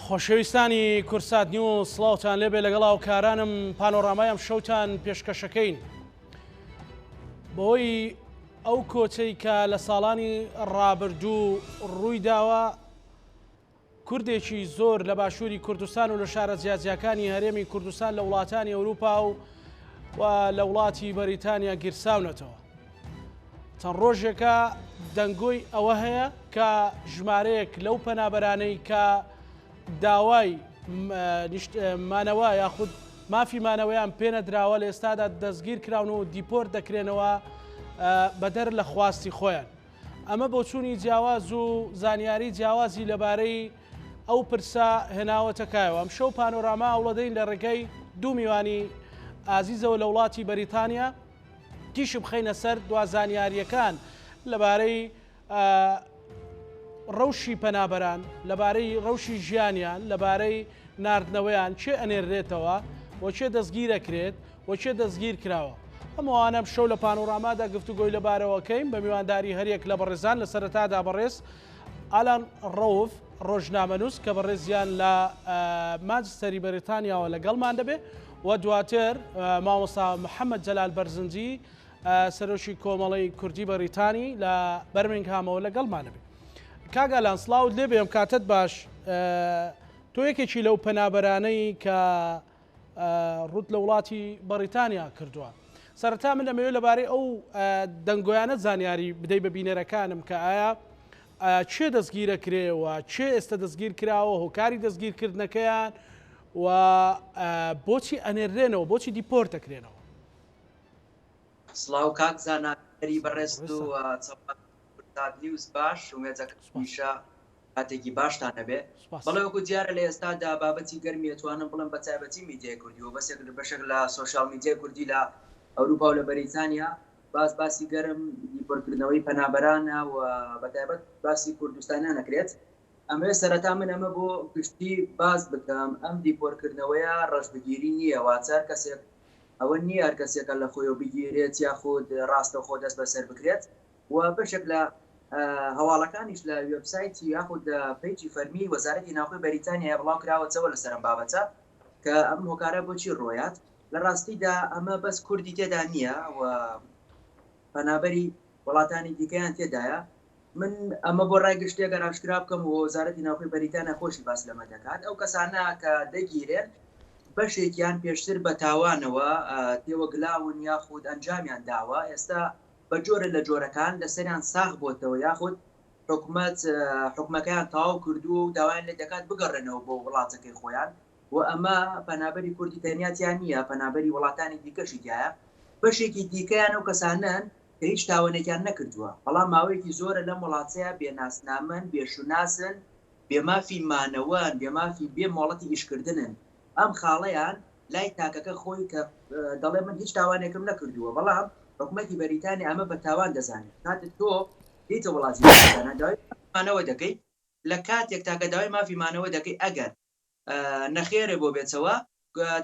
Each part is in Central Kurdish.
خۆشەویستانی کورسات نیوز سڵاوتان لێبێ لەگەڵاو کارانم پانۆڕامایەم شەوتان پێشکەشەکەین بۆی ئەو کۆچەی کە لە ساڵانی ڕابردوو ڕووی داوە کوردێکی زۆر لە باشووری کوردستان و لە شارە جیاجیەکانی هەرێمی کوردستان لە وڵاتانی ئەوروپا و لە وڵاتی بەریتانیا گیرساونەتەوە. چەند ڕۆژێکە دەنگۆی ئەوە هەیە کە ژمارەیەک لەو پەنابەرانەی کە داوای مانەوە یاخود مافی مانەوەیان پێنەدراوە لە ئێستادا دەستگیر کراون و دیپۆرت دەکرێنەوە بەدەر لە خواستی خۆیان. ئەمە بۆ چوونی جیاواز و زانیاری جیاوازی لەبارەی ئەو پرسە هێناوەتەکایەوە. ئەم شەو پانۆراما هەوڵەدەین لە ڕێگەی دوو میوانی ئازیزەوە لە وڵاتی بەریتانیا تیشم بخەینە سەر دوا زانیاریەکان لەبارەی ڕەوشی پەنابەران، لەبارەی ڕەوشی ژیانیان، لەبارەی ناردنەوەیان چێ ئەنێرێتەوە و چێ دەستگیرەکرێت و چێ دەستگیر کراوە. ئەمەوانەم شەو لە پانۆرامادا گفتوگۆی لەبارەوەکەین بە میوانداری هەریەک لە بەڕێزان لە سەرەتادا بەڕێز ئالان ڕەوف ڕۆژنامەنووس کە بەڕێزیان لە مانچستەری بەریتانیاوە لەگەڵمان دەبێ و دواتر مامۆستا محەممەد جەلال بەرزنجی سەرۆکی کۆمەڵی کوردی بەریتانی لە بەرمینگهامەوە لەگەڵمان دەبێ. کاگالان سڵاوت لێبێ ئەم کاتت باش. تۆ یەکێکی لەو پەنابەرانەی کە ڕوت لە وڵاتی بەریتانیا کردووە. سەرەتا من لەمەوێ لەبارەی ئەو دەنگۆیانە زانیاری بدەی بە بینەرەکانم کە ئایا چێ دەستگیرە کرێەوە، چێ ئێستا دەستگیر کراوە، هۆکاری دەستگیرکردنەکەیان و بۆچی ئەنێرێنەوە، بۆچی دیپۆرت دەکرێنەوە. سڵاو کاک زانایاری بەڕێست و نیوز باش ومێجەکەمیشە کاتێکی باشتان هەبێ. بەڵێ وەکو دیارە لە ئێستادا بابەتی گەرمی ئەتوانم بڵم بە تایبەتی میدیای کوردی و بەشێک لە سۆشال میدیای کوردی لە ئەوروپا و لە بەریتانیا باسی گەرم دیپۆرتکردنەوەی پەنابەرانە و بەتایبەت باسی کوردستانیان نەکرێت. ئەمێ سەرەتا من ئەمە بۆ گشتی باز بکەم ئەم دیپۆرتکردنەوەیە ڕەشبگیری نییە، واتە کەسێک ئەوە نییە هەر کەسێکە لە خۆی بگیرێت یاخود ڕاستە خۆ دەست بەسەر بکرێت و بەشێک لە هەواڵەکانیش لە وێبسایتی یاخود پیجی فەرمی وەزارەتی ناوخۆی بەریتانیا بڵاو کراوەتەوە لەسەر ئەم بابەتە کە ئەم هۆکارە بۆچی ڕۆیات. لە ڕاستیدا ئەمە بەس کوردی تێدا نییە و پەنابەری وڵاتانی دیکەیان تێدایە. من ئەمە بۆ ڕای گشتێک ئاشکرا بکەم و وەزارەتی ناوخۆی بەریتانیا خۆشی باس لەمە دەکات. ئەو کەسانە کە دەگیرێن بەشێکیان پێشتر بە تاوانەوە تێوەگلاون یاخود ئەنجامیان داوە، ئێستا بە جۆرە لە جۆرەکان لەسەریان ساغ بۆتەوە یاخود حکومەکەیان تەواو کردو و داوایان لێ دەکات بگەڕێنەوە بۆ وڵاتەکەی خۆیان و ئەمە پەنابەری کوردی تەنیاتیان نییە، پەنابەری وڵاتانی دیکەشی دیایە. بەشێکی دیکەیان ئەو کەسانن کە هیچ تاوانێکیان نەکردووە، بەڵام ماوەیەکی زۆرە لەم وڵاتەیە بێناسنامن، بێشوناسن، بێمافی مانەوەن، بێمافی بێ مۆڵەتی ئیشکردنن. ئەم خاڵەیان لای تاکەکە خۆی کە دەڵێ من هیچ تاوانێکم نەکردووە، بەڵام حکومەتی بەریتانیا ئەمە بە تاوان دەزانێت. کاتت تۆ دیتە وڵاتی مانەوە دەکەی لە کاتێک تاکە داوای مافی مانەوە دەکەی ئەگەر نەخێرە بۆ بێتەوە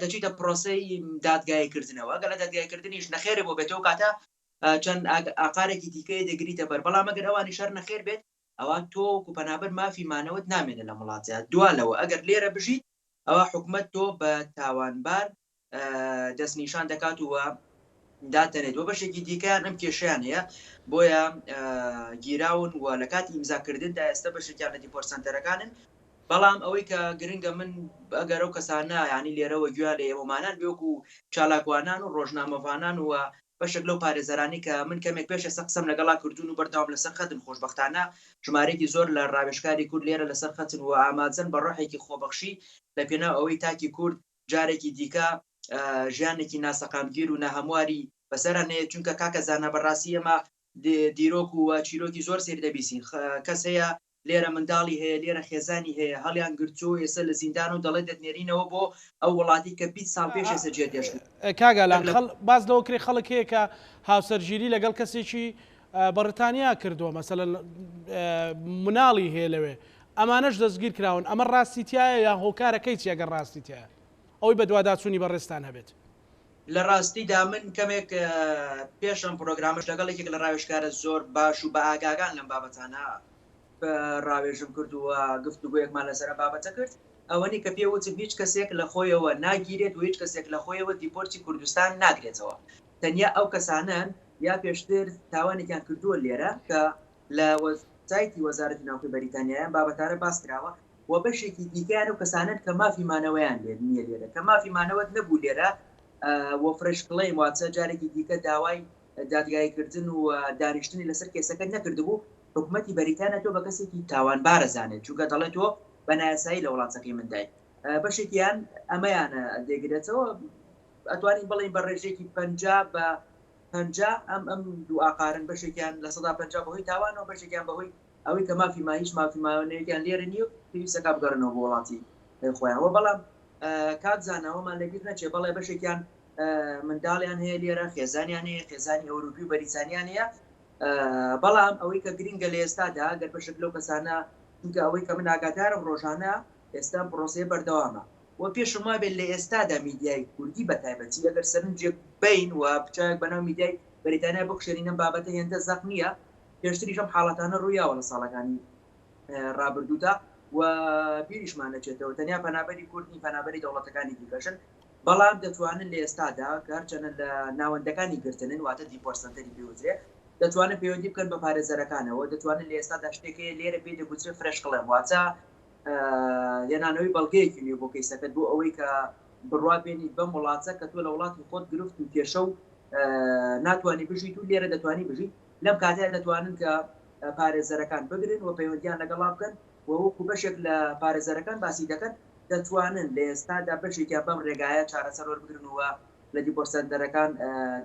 دەچیتە پرۆسەی دادگایکردنەوە، گەلە دادگایکردنیش نەخێرە بۆ بێتەوە کاتە چەند ئاقارێکی دیکەی دەگریتە بەر، بەڵام ئەگەر ئەوانی شەر نەخێر بێت ئەوان تۆ و پەنابەر مافی مانەوەت نامێنە لە وڵاتە دوالەوە. ئەگەر لێرە بژیت ئەوە حکومەت تۆ بە تاوانبار دەستنیشان دەکات و داتەنێت و بەشێکی دیکەیان ئەم کێشیان هەیە بۆیە گیراون و لە کاتی ئیمزاکردندا ئێستا بەشێکیان لە دیپۆرت سەنتەرەکانن. بەڵام ئەوەی کە گرنگە من ئەگەر ئەو کەسانە ینی لێرەوە گویا لە ئێوەمانان بێوەکو چالاکوانان و ڕۆژنامەوانان و بەشێک لەو پارێزەرانی کە من کەمێک پێش ئێستا قسەم لەگەڵا کردوون و بەردەوام لەسەر خەتن خۆشبەختانە ژمارەیەکی زۆر لە ڕاوێژکاری کورد لێرە لەسەر خەتن و ئاماجەن بە ڕۆحێکی خۆبەخشی لە پێناو ئەوەی تاکی کورد جارێکی دیکە ژیانێکی ناسەقامگیر و ناهەمواری بەسەرانەیە، چونکە کاکە زانە بەڕاستی ئەمە دیرۆک و چیرۆکی زۆر سێر دەبیسین. کەس هەیە لێرە منداڵی هەیە، لێرە خێزانی هەیە، هەڵیان گرتووە ئێستا لە زیندان و دەڵێت دەتنێرینەوە بۆ ئەو وڵاتی کە 20 ساڵ پێش ئێستا جێدێش. کاگالان باز لەوە کرێ خەڵک هەیە کە هاوسەرگیری لەگەڵ کەسێکی بەریتانیا کردووە، مەسەلەن مناڵی هەیە لەوێ، ئەمانەش دەستگیر کراون. ئەمە ڕاستیتیایە یا هۆکارەکەی چی ئەگەر ڕاستیتیایە ئەوەی بە دوواداچوونی بەڕێستان هەبێت؟ لە ڕاستیدا من کەمێک پێشم پرۆگرامش لەگەڵێکێک لە ڕاوێژکارە زۆر باش و بە ئاگاگان لەم بابەتانە ڕاوێژم کردووە گفتوگویەکمان لەسەر بابەتە کرد. ئەوەنی کە پێوتم هیچ کەسێک لە خۆیەوە ناگیرێت و هیچ کەسێک لە خۆیەوە دیپۆرتی کوردستان ناگرێتەوە تەنیا ئەو کەسانن یا پێشتر تاوانێکیان کردووە لێرە کە لە وەبسایتی وەزارەتی ناوخۆی بەریتانیایان بابەتانە باس کراوە و بەشێکی دیکەیان و کەسانن کە مافی مانەوەیان نییە لێرە کە مافی مانەوەت نەبوو لێرە وە فرشکڵی واتە جارێکی دیکە داوای دادگایکردن و دانیشتنی لەسەر کێسەکە نەکردبوو حکوومەتی بەریتانە تۆ بە کەسێکی تاوانبارە زانێت چونکە دەڵێت تۆ بە نایاسایی لە وڵاتەکەی مندای بەشێکیان ئەمەیانە دەگرێتەوە ئەتوانین بڵین بە ڕێژێکی 50 بە 50 ئەم دوو ئاقارن بەشێکیان لە 150 بەهۆی تاوانەوە بەشێکیان بەهۆی ئەوەی کە مافی ماهیش مافی ماوەیەکیان لێرە نیە و پێویستەکە بگەڕنەوە بۆ وڵاتی خۆیانەوە بەڵام کات زانەوەمان لەبیر نەچێ بەڵێ بەشێکیان منداڵیان هەیە لێرە خێزانیان هەیە خێزانی ئەوروپی و بەریتانیان هەیە بەڵام ئەوەی کە گرنگە لە ئێستادا گەر بەشک لەو کەسانە چونکە ئەوەی کە من ئاگادارم ڕۆژانە ئێستا پرۆسەیە بەردەوامە و پێشما بێت لە ئێستادا میدیای کوردی بە تایبەتی ئەگەر سەرنجێک بین و بچایك بەناو میدیای بەریتانیا بخشێنینە بابەتە هێندە زەق نییە پێشتریشم حاڵەتانە ڕوویاوە لە ساڵەکانی ڕابردوودا و بیریشمان نەچێتەوە تەنیا پەنابەری کوردی پەنابەری دەوڵەتەکانی دیکەشن بەڵام دەتوانن لە ئێستادا کارچەنە لە ناوەندەکانی گرتنن واتە دیپۆرسەنتەری پێوترێ دەتوانن پەیوەندی بکەن بە پارێزەرەکانەوە دەتوانن لە ئێستادا شتێکی لێرە پێ دەگوترێت فرشکڵێم واتە هێنانەوەی بەڵگەیەکی نوێ بۆ کەیسەکەت بۆ ئەوەی کە بڕوابێنی بەم وڵاتە کە تۆ لە وڵاتی خۆت گرفت و کێشە و ناتوانانی بژیت و لێرە دەتوانی بژیت لەم کاتەیە دەتوانن کە پارێزەرەکان بگرن و پەیوەندیان لەگەڵا بکەن و وەکو بەشێک لە پارێزەرەکان باسی دەکەن دەتوانن لە ئێستادا بەشێکیان بەم ڕێگایە چارەسەر بگرنەوە لە دیپۆرسەنتەرەکان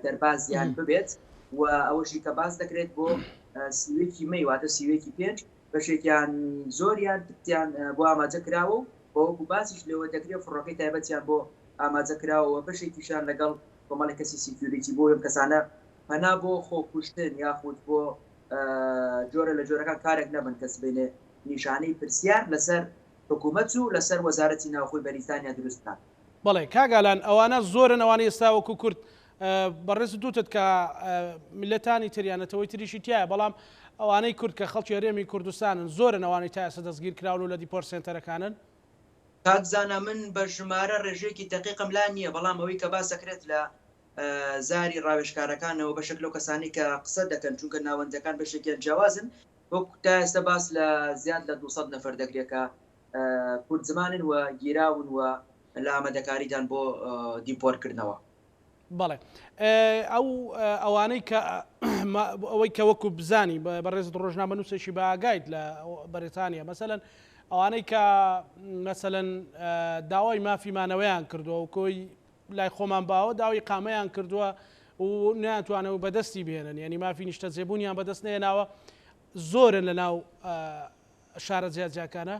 دەربازیان ببێت و ئەوەشی کە باس دەکرێت بۆ سیوێکی مەی واتە سیوێکی 5 بەشێکیان زۆریان تیان بۆ ئاماجە کراوە و بۆ باسیش لەوە دەکرێت فڕۆکەی تایبەتیان بۆ ئاماجە کراوەوە بەشێکیشان لەگەڵ کۆمەڵی کەسی سیکیوریتی بۆ ئەم کەسانە پەنا بۆ خۆکوشتن یاخود بۆ جۆرە لە جۆرەکان کارێک نەبن کەس بێنێ نیشانەی پرسیار لەسەر حکوومەت و لەسەر وەزارەتی ناوخۆی بەریتانیا دروستکان. بەڵێ کاگالان ئەوانە زۆرن ئەوانەی ئێستا وەکو کورد بەڕێز دوتت کە میلەتانی تریانەتەوەی تریشی تایە بەڵام ئەوانەی کورد کە خەڵکی هەرێمی کوردستانن زۆرن ئەوانەی تا ئێستا دەستگیر کراون و لە دیپۆرسێنتەرەکانن کاکزانە من بە ژمارە ڕێژەیەکی دقیقم لا نییە بەڵام ئەوەی کە باس دەکرێت لە زاری ڕاوێژکارەکانەوە بەشێک لەو کەسانی کە قسە دەکەن چونکە ناوەندەکان بەشێکیان جیاوازن وەکو تا ئێستا باس لە زیاد لە 200 نەفەر دەکرێت کە کورد زمانن و گیراون و لە ئامادەکاریدان بۆ دیپۆرکردنەوە. بەڵێ ئەوانەی کە ئەوەی کە وەکو بزانی بەڕێز ڕۆژنامە نووسێکی بە ئاگایت لە بەریتانیا مەسەلەن ئەوانەی کە مەسەلەن داوای مافیمانەوەیان کردووە و کۆی لای خۆمان باوە داوای قامەیان کردووە و ناتوانەوە بەدەستی بهێنن یعنی مافی نیشتە جێبوونیان بەدەست نێناوە زۆرن لە ناو شارە جیاجیاکانە.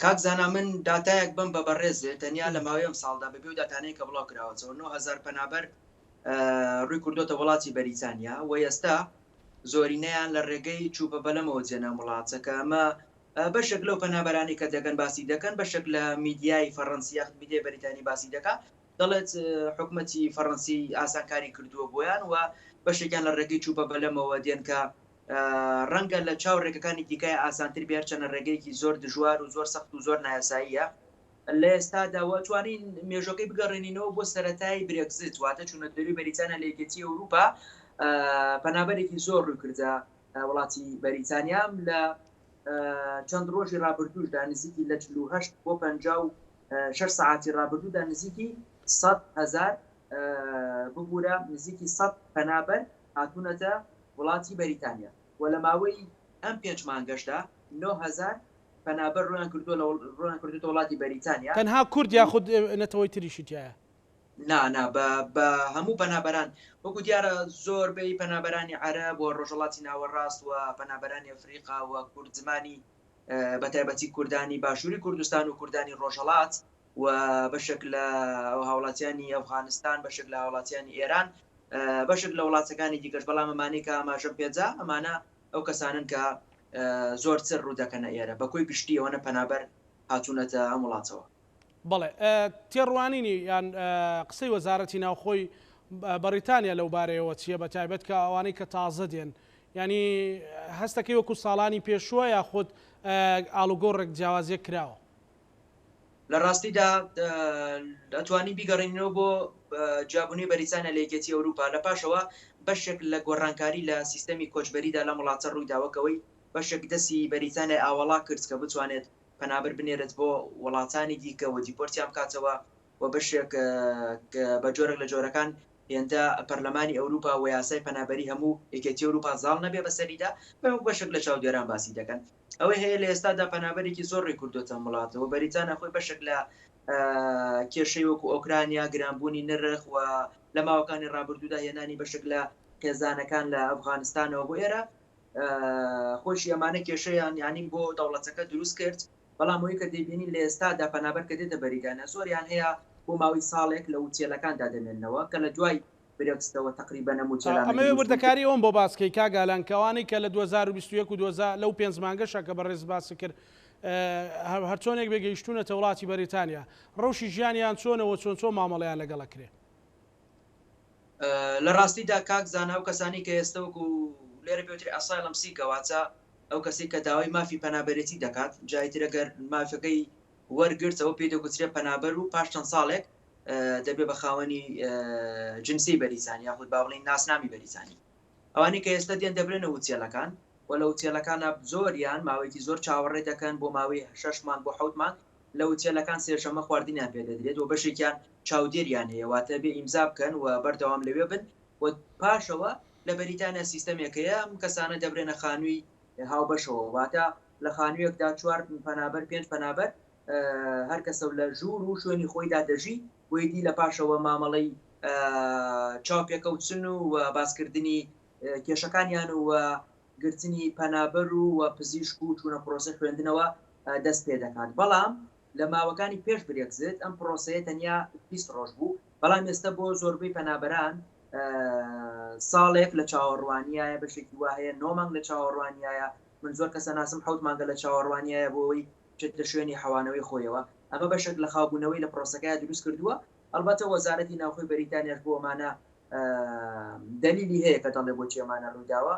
کاکزانە من داتایەک بم بە بەڕێزێ تەنیا لە ماوەی ئەم ساڵدا بەبێ و داتانەیە کە بڵاو کراوەتەوە 9000 پەنابەر ڕووی کردوتە وڵاتی بەریتانیا و ئێستا زۆرینەیان لە ڕێگەی چوبە بەلەمەوە جێنە وڵاتەکە ئەمە بەشێک لەو پەنابەرانی کە دەگەن باسی دەکەن بەشێک لە میدیای فەڕەنسی یاخود میدیای بەریتانی باسی دەکات دەڵێت حکوومەتی فەڕەنسی ئاسانکاری کردووە بۆیان و بەشێکیان لە ڕێگەی چوبە بەلەمەوە دێن کە ڕەنگە لە چاو ڕێگەکانی دیکای ئاسانتر بێرچەنە ڕێگەیەکی زۆر دژوار و زۆر سەخت و زۆر نایاساییە لە ئێستاداوە توانین مێژۆکەی بگەڕێنینەوە بۆ سەرەتای برێکزیت واتە چونە دەروی بەریتانیا لە یەکێتی ئەوروپا پەنابەرێکی زۆر ڕووکردە وڵاتی بەریتانیام لە چەند ڕۆژی ڕابردووشدا نزیکی لە 48 بۆ 56 ساعتی ڕابردوودا نزیکی 100,000 ببوورە نزیکی 100 پەنابەر هاتوونەتە وڵاتی بەریتانیا و لە ماوەی ئەم 5 مانگەشدا 9000 پەنابەر ڕویان کردوتە وڵاتی بەریتانیا تەنها کورد یاخود نەتەوەی تریشی تایە نا بە هەموو پەنابەران وەکو دیارە زۆربەی پەنابەرانی عەرەب و ڕۆژهەڵاتی ناوەڕاست و پەنابەرانی ئەفریقا و کورد زمانی بەتایبەتی کوردانی باشووری کوردستان و کوردانی ڕۆژهەڵات و بەشێک لە هاوڵاتیانی ئەفغانستان بەشێک لە هاوڵاتیانی ئێران بەشێک لە وڵاتەکانی دیکەش بەڵام ئەمانەی کە ئاماژەم پێجا ئەمانە ئەو کەسانن کە زۆر چر ڕوو دەکەنە ئێرە بەکۆی گشتی ئەوەنە پەنابەر هاتوونەتە ئەم وڵاتەوە. بەڵێ تێڕوانینی یان قسەی وەزارەتی ناوخۆی بەریتانیا لەو بارەیەوە چیە بە تایبەت کە ئەوانەی کە تازە دێن ینی هەستەکەی وەکو ساڵانی پێشووە یاخود ئاڵوگۆڕێک جیاوازیە کراوە. لە ڕاستیدا دەتوانین بیگەڕێنەوە بۆ جیاببوونی بەریزانە لە یەکێتی ئەوروپا لە پاشەوە بەشێک لە گۆڕانکاری لە سیستەمی کۆچبەریدا لە وڵاتە ڕوویداوەکەوەی بەشێک دەستی بەریتانیا ئاوەڵا کرد کە بتوانێت پەنابەر بنێرێت بۆ وڵاتانی دیکەوە دیپۆرتیان کاتەوە و بەشێک بە جۆرەك لە جۆرەکان هێندە پەرلەمانی ئەوروپا و یاسای پەنابەری هەموو یەکێتی ئەوروپا زاڵ نەبێ بەسەریدا بەشێک لە چاودێران باسی دەکەن ئەوەی هەیە لە ئێستادا پەنابەرێکی زۆر ڕێکوردۆتە وڵاتەوە بەریتانە خۆی بەشێک لە کێشەی وەکو ئۆکرانیا گرانبوونی نرخ و لە ماوەکانی ڕابردوودا هێنانی بەشێک لە خێزانەکان لە ئەفغانستانەوە بۆ ئێرە خۆشی ئەمانە کێشەیان یانین بۆ دەوڵەتەکە دروست کرد بەڵام ئەوەی کە دەیبینی لە ئێستادا پەنابەر کە دێتە بەریدانە زۆریان هەیە بۆ ماوەی ساڵێک لە وچێلەکاندا دەمێنەوە کە لە دوای برێکستەوە تقریبا ئەمە وردەکاری ئەوم بۆ باسکەی کاگالانکەوانی کە لە 2021 و 2000 لەو 5 مانگەشە کە بەڕێز باسی کرد هەرچۆنێک بێگەیشتونەتە وڵاتی بەریتانیا ڕەوشی ژیانیان چۆنەوە چۆن مامەڵەیان لەگەڵەکرێ لە ڕاستیدا کاک زانە و کەسانی کە ئێستەوەکو لێرە پێوتری ئاسایلم سیکەواتە ئەو کەسی کە داوای مافی پەنابەرێتی دەکات جایترەگەر مافەکەی وەرگرتەوە پێ دەگوترێ پەنابەر و پاش چەند ساڵێک دەبێ بە خاوەنی جنسی بەریزانی یاخود باڵین ناسنامی بەریزانی ئەوانی کە ئێستا دێن دەبرێنە وچێلەکان و لە وچێلەکانە زۆریان ماوەیەکی زۆر چاوەڕێ دەکەن بۆ ماوەی 6 مانگ بۆ 7 مانگ لە وچێلەکان سێشەمە خواردنیان پێ دەدرێت و بەشێکیان چاودێریان هەیە واتە بێ ئیمزا بکەن و بەردەوام لەوێ بن و پاشەوە لە بەریتانیا سیستەمێکەیە ئەم کەسانە دەبرێنە خانووی هاوبەشەوە واتە لە خانوویەکدا 4 پەنابەر 5 پەنابەر هەر کەسە لە ژوور و شوێنی خۆیدا دەژی ویدی لە پاشەوە مامەڵەی چاوپێکەوتن و باسکردنی کێشەکانیان و گرتنی پەنابەر و پزیشک و چوونە پرۆسە خوێندنەوە دەست پێ دەکات بەڵام لە ماوەکانی پێش برێکزت ئەم پرۆسەیە تەنیا 20 ڕۆژ بوو بەڵام ئێستا بۆ زۆربەی پەنابەران ساڵێک لە چاوەڕوانیایە بەشێکی وهەیە 9 مانگ لە چاوەڕوانیایە من زۆر کەسە ناسم 7 مانگە لە چاوەڕوانیایە بۆەوەی چێت لە شوێنی حەوانەوەی خۆیەوە ئەمە بەشێک لە خاوبوونەوەی لە پرۆسەکەی دروست کردووە ئەلبەتە وەزارەتی ناوخۆی بەریتانیاش بۆ ئەمانە دلیلی هەیە کە دەڵێ بۆچی ئەمانە ڕووداوە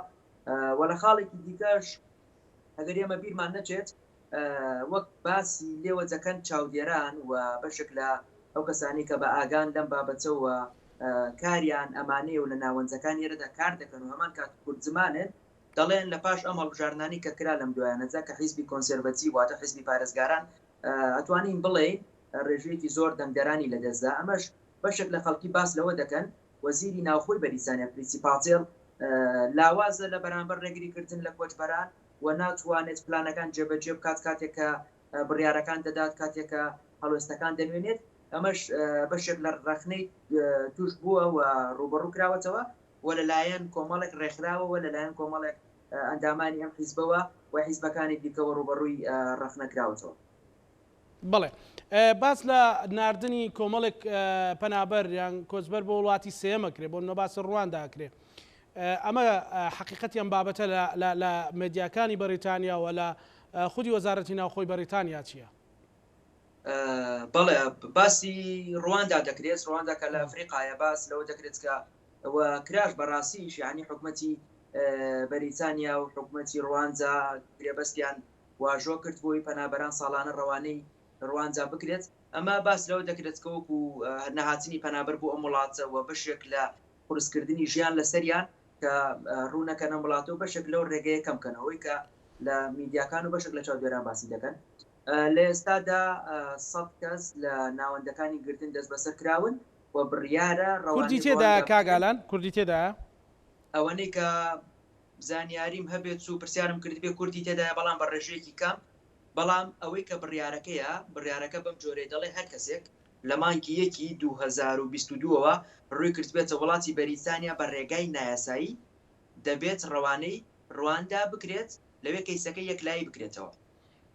وە لە خاڵێکی دیکەش ئەگەر ئێمە بیرمان نەچێت وەک باسی لێوە دەکەن چاودێران و بەشێک لە ئەو کەسانی کە بە ئاگان لەم بابەتەوە کاریان ئەمانەیە و لە ناوەنجەکان ئێرەدا کار دەکەن و هەمان کات کورد زمانن دەڵێن لە پاش ئەم هەڵبژارنانی کە کرا لەم دوایانەجا کە حیزبی کۆنسێرڤەتیڤ واتە حیزبی پارێزگاران ئەتوانین بڵێین ڕێژەیەکی زۆر دەنگدەرانی لەدەستدا ئەمەش بەشێک لە خەڵکی باس لەوە دەکەن وەزیری ناوخۆی بەریتانیا پرینسیپاڵ لاوازە لە بەرامبەر ڕێگریکردن لە کۆچبەران و ناتوانێت پلانەکان جێبەجێ بکات کاتێکە بڕیارەکان دەدات کاتێکە هەڵوێستەکان دەنوێنێت ئەمەش بەشێک لە ڕخنەی توش بووە و ڕوبەڕوو کراوەتەوە و لەلایەن کۆمەڵێک ڕێکخراوەوە لەلایەن کۆمەڵێک ئەندامانی ئەم حیزبەوە و حیزبەکانی دیکەوە ڕوبەڕووی ڕخنەکراوەتەوە. بڵێ باس لە ناردنی کۆمەڵێک پەنابەر یان کۆچبەر بۆ وڵاتی سێمە کرێ بۆ نەباسی ڕواندا کرێ ئەمە حقیقەتیان بابەتە لە مێدیاکانی بەریتانیا و لە خودی وەزارەتی ناوخۆی بەریتانیا چییە؟ بەڵێ باسی ڕواندا دەکرێت ڕواندا کە لە ئەفریقایە باس لەوە دەکرێت کە کراش بەڕاستیش یعنی حکومەتی بەریتانیا و حکومەتی ڕواندا گرێبەستیان واژۆ کرد بۆی پەنابەران ساڵانە ڕەوانەی ڕواندا بکرێت ئەمە باس لەوە دەکرێت کە وەکو نەهاتنی پەنابەر بۆ ئەم وڵاتەوە بەشێک لە قورسکردنی ژیان لەسەریان کە ڕوونەکەن ئەم وڵاتەوە بەشێک لەو ڕێگەیە کەمکەنەوەی کە لە میدیاکان و بەشێک لە چاودێران باسی دەکەن لە ئێستادا 100 کەس لە ناوەندەکانی گرتن دەست بەسەر کراون و بڕیارە کوردی تێدا کاگالان کوردی تێدا ئەوەنەی کە زانیاریم هەبێت و پرسیارم کرد بێ کوردی تێدایە بەڵام بە ڕێژەیەکی کەم بەڵام ئەوەی کە بڕیارەکە بەم جۆرەی دەڵێ هەر کەسێک لە مانگی 2022ەوە ڕووی کردبێتە وڵاتی بەریتانیا بە ڕێگای نایاسایی دەبێت ڕەوانەی ڕواندا بکرێت لەوێ کەیسەکە یەکلایی بکرێتەوە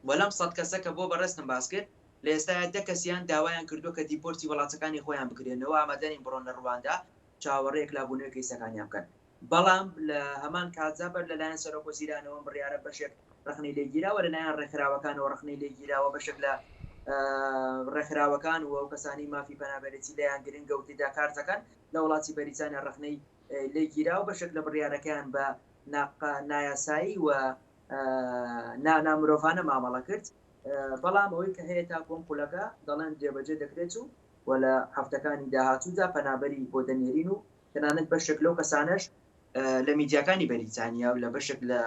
وەلام 100 کەسە کە بۆ بەڕێستم باس کرد لە ئێستایا 10 کەسیان داوایان کردو کە دیپۆرتی وڵاتەکانی خۆیان بکرێنەوە ئامادەنین بڕۆن لە ڕواندا چاوەڕێک لابوونەوەی کەیسەکانیان بکەن بەڵام لە هەمان کاتجا بەر لەلایەن سەرۆکوەزیرانەوە بڕیارە بەشێک ڕخنەی لێگیراوە لەلایەن ڕێکخراوەکانەوە ڕخنەی لێگیراوە بەشێک لە ڕێکخراوەکان و ئەو کەسانی مافی پەنابەرێتی لەیان گرنگە و تێدا کار دەکەن لە وڵاتی بەریتانیا ڕخنەی لێگیراوە بەشێک لە بڕیارەکەیان بە نایاسایی و نامرۆڤانە مامەڵە کرد بەڵام ئەوەی کە هەیە تا کۆمپولەکە دەڵێن جێبەجێ دەکرێت و وە لە هەفتەکانی داهاتوودا پەنابەری بۆ دەنێرین و تەنانەت بەشێک لەو کەسانش لە میدیاکانی بەریتانیا و لە بەشێک لە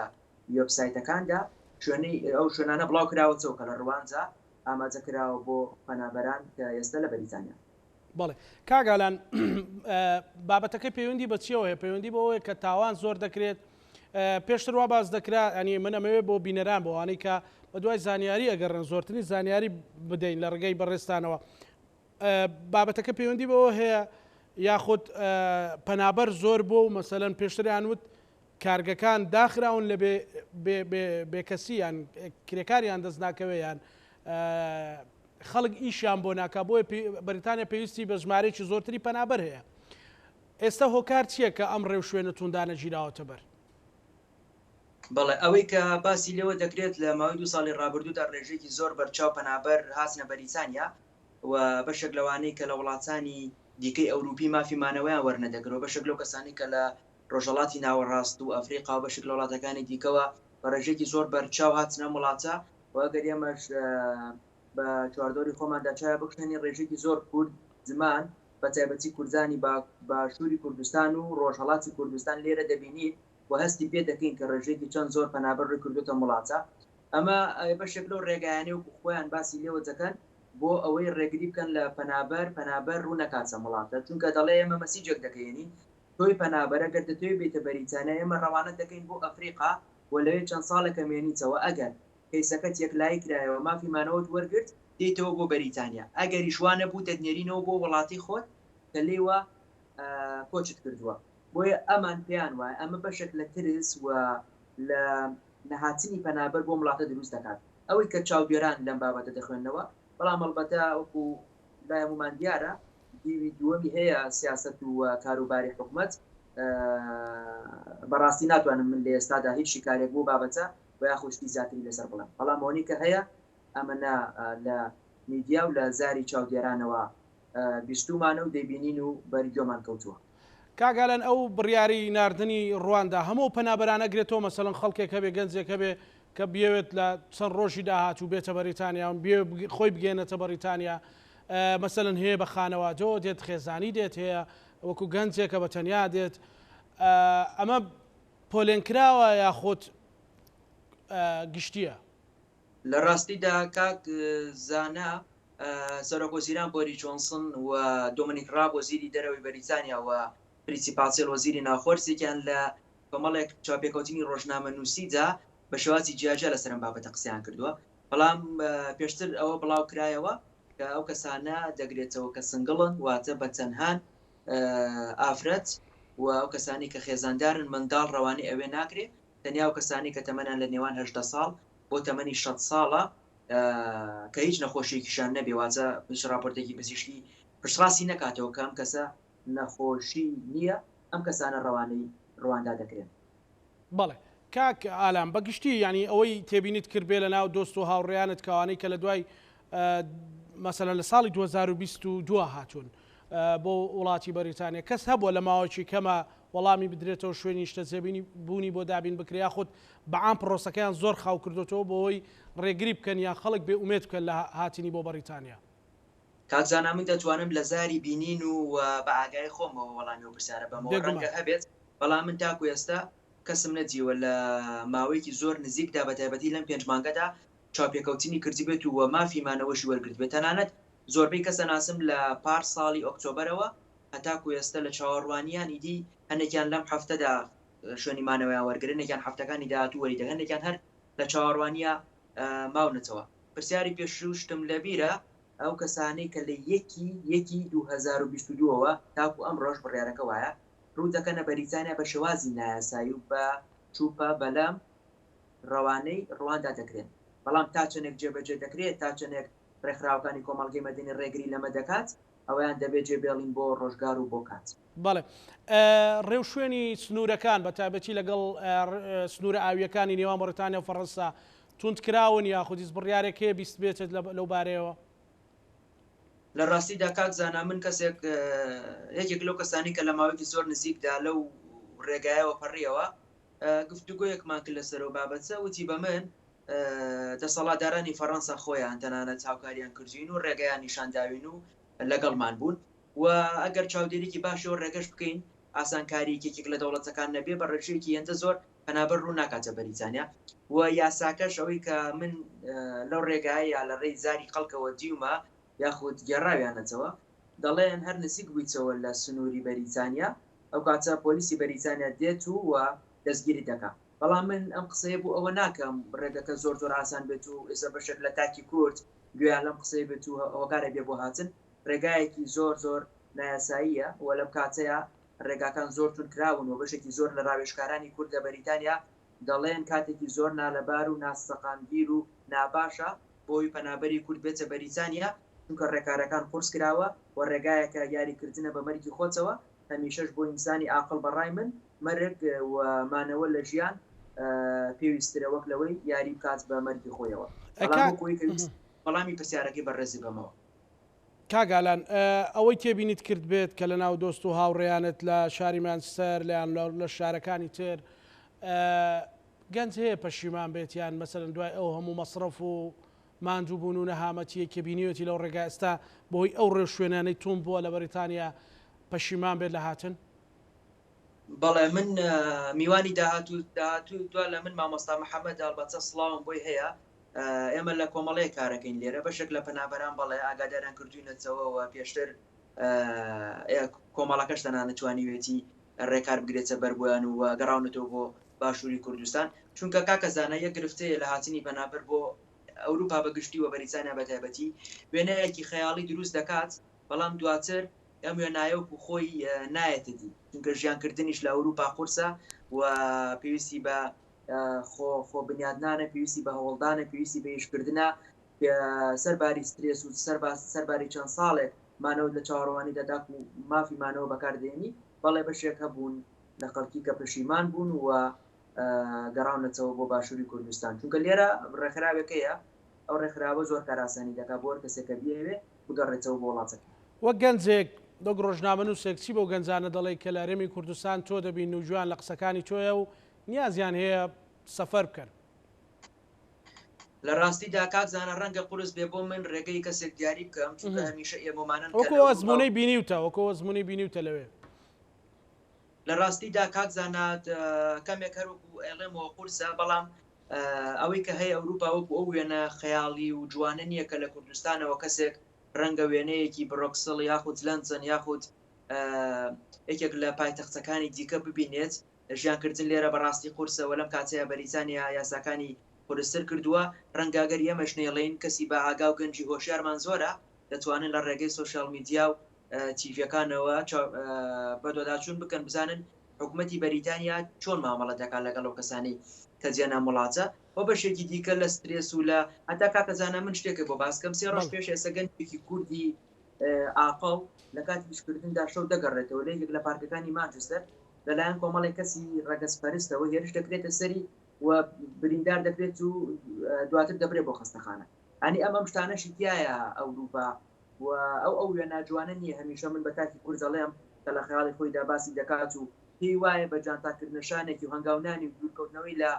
وێبسایتەکاندا شوێنەی ئەو شوێنانە بڵاو کراوەتەوە کە لە ڕوانجا ئاماجە کراوە بۆ پەنابەران کە ئێستا لە بەریتانیا. بەڵێ کاگالان بابەتەکەی پەیوەندی بە چیەوە هەیە؟ پەیوەندی بەوەیە کە تاوان زۆر دەکرێت پێشتر وا باز دەکرا ئەنی من ئەمەوێ بۆ بینەران بۆوانەی کە بە دوای زانیاری ئەگەڕن زۆرترین زانیاری بدەین لە ڕێگەی بەڕێستانەوە بابەتەکە پەیوەندی بەوە هەیە یاخود پەنابەر زۆر بۆ و مەسەلەن پێشتریان وت کارگەکان داخراون لە بێکەسییان کرێکاریان دەست ناکەوەیان خەڵک ئیشیان بۆ ناکا بۆی بەریتانیا پێویستی بە ژمارەیەکی زۆرتری پەنابەر هەیە. ئێستا هۆکار چییە کە ئەم ڕێو شوێنە توندانە گیراوەتە بەر؟ بەڵێ ئەوەی کە باسی لەوە دەکرێت لە ماوەی 2 ساڵی ڕابردوودا ڕێژێکی زۆر بەرچاو پەنابەر هاتنە بەریتانیا و بەشێک لەوانەی کە لە وڵاتانی دیکەی ئەوروپی مافیمانەوەیان وەرنەدەگرەوە بەشێک لەو کەسانی کە لە ڕۆژهڵاتی ناوەڕاست و ئەفریقا و بەشێک لە وڵاتەکانی دیکەوە بە ڕێژێکی زۆر بەرچاو هاتنە وڵاتە و ئەگەر ئێمەش بە چواردۆری خۆماندا چایە بکشێنی ڕێژێکی زۆر کورد زمان بە تایبەتی کوردانی باشووری کوردستان و ڕۆژهڵاتی کوردستان لێرە دەبینیت و هەستی پێ دەکەین کە ڕێژێکی چەند زۆر پەنابەر ڕێ کردوتە وڵاتە. ئەمە بەشێک لەو ڕێگایانەی و خۆیان باسی لێوە دەکەن بۆ ئەوەی ڕێگری بکەن لە پەنابەر ڕوو نەکاتە وڵاتە، چونکە دەڵێ ئێمە مەسیجێک دەکەینی تۆی پەنابەرە گەر دەتوێت بێتە بەریتانیا ئێمە ڕەوانە دەکەین بۆ ئەفریقا و لەوێ چەند ساڵێکە مێنیتەوە ئەگەر کەیسەکەت یەکلایی کرایەوە مافیمانەوەت وەرگرت دێتەوە بۆ بەریتانیا، ئەگەری شوانە بوو دەدنێرینەوە بۆ وڵاتی خۆت کە لێوە کۆچت کردووە. بۆیە ئەمان پێیان وایە ئەمە بەشێک لە ترس و لە نەهاتنی پەنابەر بۆ وڵاتە دروست دەکات. ئەوەی کە چاودێران لەم بابەتە دەخوێنەوە، بەڵام هەڵبەتە وەکو لایەنمان دیارە دیوی دووەمی هەیە سیاست و کاروباری حکوومەت بەڕاستی ناتوانم من لە ئێستادا هیچ شیکارێک بۆ بابەتە و یا خوشتی زیاتری لەسەر بڵێم، بەڵام ئەوەی کە هەیە ئەمەنا لە میدیا و لە زاری چاودێرانەوە بیستومانە و دەیبینین و بەریگۆمان کەوتووە. کاگالان ئەو بڕیاری ناردنی ڕواندا هەموو پەنابەرانە گرێتەوە مەسەڵەن خەڵکێک هەبێ گەنجێک هەبێ کە بێوێت لە چەند ڕۆژی داهاتوو بێتە بەریتانیا خۆی بگێنێتە بەریتانیا مەسەڵەن هەیە بە خانەوادەوە دێت خێزانی دێت هەیە وەکو گەنجێکە بە تەنیا دێت ئەمە پۆلێنکراوە یاخۆت گشتیە؟ لە ڕاستیدا کاک زانا سەرۆکوەزیران بۆری جۆنسن و دۆمینیک ڕاب وەزیری دەرەوەی بەریتانیا و پرینسیپال وەزیری ناوخۆرسێکیان لە کۆمەڵێک چاپێکەوتنی ڕۆژنامە نووسیدا بە شێوازی جیاجا لەسەر ئەم بابەتە قسەیان کردووە، بەڵام پێشتر ئەوە بڵاو کرایەوە کە ئەو کەسانە دەگرێتەوە کە سنگڵن واتە بە تەنهان ئافرەت و ئەو کەسانی کە خێزاندارن منداڵ ڕەوانی ئەوێ ناکرێت، تەنیا و کەسانی کە تەمەنان لە نێوان 18 ساڵ بۆ تەمەنی 6 ساڵە کە هیچ نەخۆشیێکیشان نەبێ واتە راپۆرتێکی پزیشکی پشتڕاستی نەکاتەوە کە ئەم کەسە نەخۆشی نییە، ئەم کەسانە ڕەوانەی ڕواندا دەکرێن. بەڵێ کاک ئالام بەگشتی ینی ئەوەی تێبینیت کرد بێ لە ناو دۆست و هاوڕێیانت کەوانەی کە لە دوای مەسەلەن لە ساڵی 2022 هاتوون بۆ وڵاتی بەریتانیا کەس هەبووە لە ماوەی کەمە وەڵامی بدرێتەوە شوێنی شتەجێبینی بوونی بۆ دابین بکریا خۆت بەعام پرۆسەکەیان زۆر خاو کردوەوە بۆەوەی ڕێگری بکەن یان خەڵک بێ ئومێد بکەن لە هاتنی بۆ بەریتانیا؟ کاتزانە من دەتوانم لە زاری بینین و بە ئاگای خۆمەوە وەڵامی و پرسیارە بەمەوە ڕەنگە هەبێت، بەڵام من تاکو ئێستا کەسم نەجیوە لە ماوەیەکی زۆر نزیکدا بە تایبەتی لەم 5 مانگەدا چاپێکەوتنی کردی بێت و مافیمانەوەشی وەرگرت بێت. تەنانەت زۆربەی کەسە ناسم لە پار ساڵی ئۆکتۆبەرەوە هەتاکو ئێستا لە چاوەڕوانیانی دی هەندێکیان لەم هەفتەدا شوێنیمانەوەیان وەرگرن، نێکیان هەفتەکانی داهاتوو وەریدە، هەندێکیان هەر لە چاوەڕوانیە ماونەتەوە. پرسیاری پێشوشتم لەبیرە ئەو کەسانەی کە لە یەکی 2022ەوە تاکو ئەم ڕۆژ بڕیارەکە وایە ڕوو دەکەنە بەریتانیا بە شێوازی نایاسایی و بە چووپە بەلام ڕەوانەی ڕواندا دەکرێن، بەڵام تا چەندێک جێبەجێ دەکرێت تا چەندێک ڕێکخراوەکانی کۆمەڵگەی مەدەنی ڕێگری لەمە دەکات ئەویان دەبێت جێبێڵین بۆ ڕۆژگار و بۆ کات. بەڵێ ڕێو شوێنی سنوورەکان بە تایبەتی لەگەڵ سنوورە ئاویەکانی نێوان بەریتانیا و فەڕەنسا توندکراون یاخودیز بڕیارێک هەیە بیست بێتێت لەو بارەیەوە؟ لە ڕاستیدا کاک زانا من کەسێک یەکێک لەو کەسانی کە لە ماوەیەکی زۆر نزیکدا لەو ڕێگایەوە پەڕیەوە گفتوگۆیەکمان کرد لەسەرەوە بابەتە وتی بە من دەسەڵاتدارانی فەڕەنسا خۆیان تەنانەت هاوکاریان کردوین و ڕێگەیان نیشانداوین و لەگەڵمان بوون و ئەگەر چاودێرێکی باشەوە ڕێگەش بکەین ئاسانکاریکێک لە دەوڵەتەکان نەبێ بە ڕێژەیەکی هێندە زۆر پەنابەر ڕوو ناکاتە بەریتانیا و یاساکەش ئەوەی کە من لەو ڕێگای یا لە ڕێی زاری خەڵکەوە دیومە یاخود گێڕاویانەتەوە دەڵێن هەر نزیک بوویتەوە لە سنووری بەریتانیا ئەو کاتە پۆلیسی بەریتانیا دێت و دەستگیری دەکات بەڵام من ئەم قسەیە بوو ئەوە ناکەم ڕێگەکە زۆر زۆر ئاسان بێت و ئێستا بەشێک لە تاکی کورد گویان لەم قسەی بێت و هۆکارە بێ بۆ هاتن ڕێگایەکی زۆر زۆر نایاساییە و لەم کاتەیە ڕێگاکان زۆر تون کراون و بەشێکی زۆر لە ڕاوێژکارانی کورد لە بەریتانیا دەڵێن کاتێکی زۆر نالەبار و ناسەقامگیر و ناباشە بۆی پەنابەری کورد بێتە بەریتانیا چونکە ڕێکارەکان قورس کراوە و ڕێگایەکە یاریکردنە بە مەرگی خۆتەوە هەمیشەش بۆ ئینسانی عاقڵ بەڕای من مەرگ و مانەوە لە ژیان پێویسترە وەک لەوەی یاری بکات بە مەرگی خۆیەوە بەڵامی پرسیارەکەی بەڕێزی بەمەوە کاگالان ئەوەی تێبینیت کرد بێت کە لە ناو دۆست و هاوڕێیانت لە شاری مانچستەر لیان لە شارەکانی تر گەنج هەیە پەشیمان بێت یان مەسەرەن دوای ئەو هەموو مەسرف و ماندوو بوون و نەهامەتیە کە بینیوەتی لەو ڕێگا ئێستا بۆی ئەو ڕێ شوێنانەی تون بووە لە بەریتانیا پەشیمان بێت لە هاتن بەڵێ من میوانی داهاتوو دو لە من مامۆستا محەممەد ئەلبەتە سڵاوم بۆی هەیە ئێمە لە کۆمەڵەیە کارەکەین لێرە بەشێک لە پەنابەران بەڵێ ئاگاداران کردوینەتەوە پێشتر کۆمەڵەکەش تەنانەتوانیوێتی ڕێکار بگرێتە بەربوویان و گەڕاونەتەوە بۆ باشووری کوردستان چونکە کاکەزانە یەک گرفتەیە لە هاتنی پەنابەر بۆ ئەوروپا بەگشتی و بەریتانیا بەتایبەتی وێنەیەکی خەیاڵی دروست دەکات بەڵام دواتر ئەم وێنایەوە و خۆی نایەتە دی چونکە ژیانکردنیش لە ئەوروپا قورسە و پێویستی بە خۆ بنیادنانە پێویستی بە هەوڵدانە پێویستی بە هێشکردنە سەرباری سترێس و سەرباری چەند ساڵێک مانەوە لە چاوەڕوانی دەداک و مافی مانەوە بەکاردێنی بەڵێ بەشێک هەبوون لە خەڵکی کە پەشیمان بوون و گەڕاونەتەوە بۆ باشووری کوردستان چونکە لێرە ڕێکخراوەکەیە ئەو ڕێکخراوە زۆر کاراسانی دەکات بۆ کەسێکە بێوێ بگەڕێتەوە بۆ وڵاتەکە وەک گەنجێک دەک ڕۆژنامە نووسێکچی بۆ گەنجانە دەڵێ کە لە هەرێمی کوردستان تۆ دەبین و جوان لە قسەکانی تۆیە و نیازیان هەیە سەفەر بکەن لە ڕاستیدا کاکزانە ڕەنگە قورس بێ بۆ من ڕێگەی کەسێک دیاری بکەم چونکە هەمیشە ئێمەمانن وەکو ئەزمونەی بینیوتە وەکو ئەزمونی بینیوتە لەوێ لە ڕاستیدا کاکزانات کەمێک هەروکو ئێڵێمەوە قورسە بەڵام ئەوەی کە هەیە ئەوروپا وەکو ئەو وێنە خەیاڵی و جوانە نییە کە لە کوردستانەوە کەسێک ڕەنگە وێنەیەکی بڕۆکسڵ یاخود لەنسن یاخود یەکێک لە پایتەختەکانی دیکە ببینێت ژیانکردن لێرە بەڕاستی قورسە و لەم کاتەیە بەریتانیا یاساکانی قورستر کردووە ڕەنگاگەر ئێمەش نێڵین کەسی بە ئاگا و گەنجی هۆشیارمان زۆرە دەتوانن لە ڕێگەی سوۆشیال میدیا و تیڤەکانەوە بەدۆداچوون بکەن بزانن حکوومەتی بەریتانیا چۆن مامەڵە دەکات لەگەڵ ئەو کەسانی کە جێنا وڵاتە بۆ بەشێکی دیکە لە سترێس و لە هەتا کاکەزانە من شتێکە بۆ باسکەم سێ ڕۆژ پێش ئێستا گەنجێکی کوردی ئاقڵ لە کاتی پیشکردندا شەو دەگەڕێتەوە لە یەک لە پارکەکانی مانچستەر لەلایەن کۆمەڵی کەسی ڕەگەزپەرستەوە هێرش دەکرێتە سەری و بریندار دەکرێت و دواتر دەبرێت بۆ خستەخانە ئەنی ئەمەم شتانەشی تایە ئەوروپا و ئەو وێنە جوانە نییە هەمیشە من بە تاکی کورزەڵێم کە لە خەیاڵی خۆیدا باسی دەکات و پێی وایە بە جانتاکردنشانێکی و هەنگاونانی و دوورکەوتنەوەی لە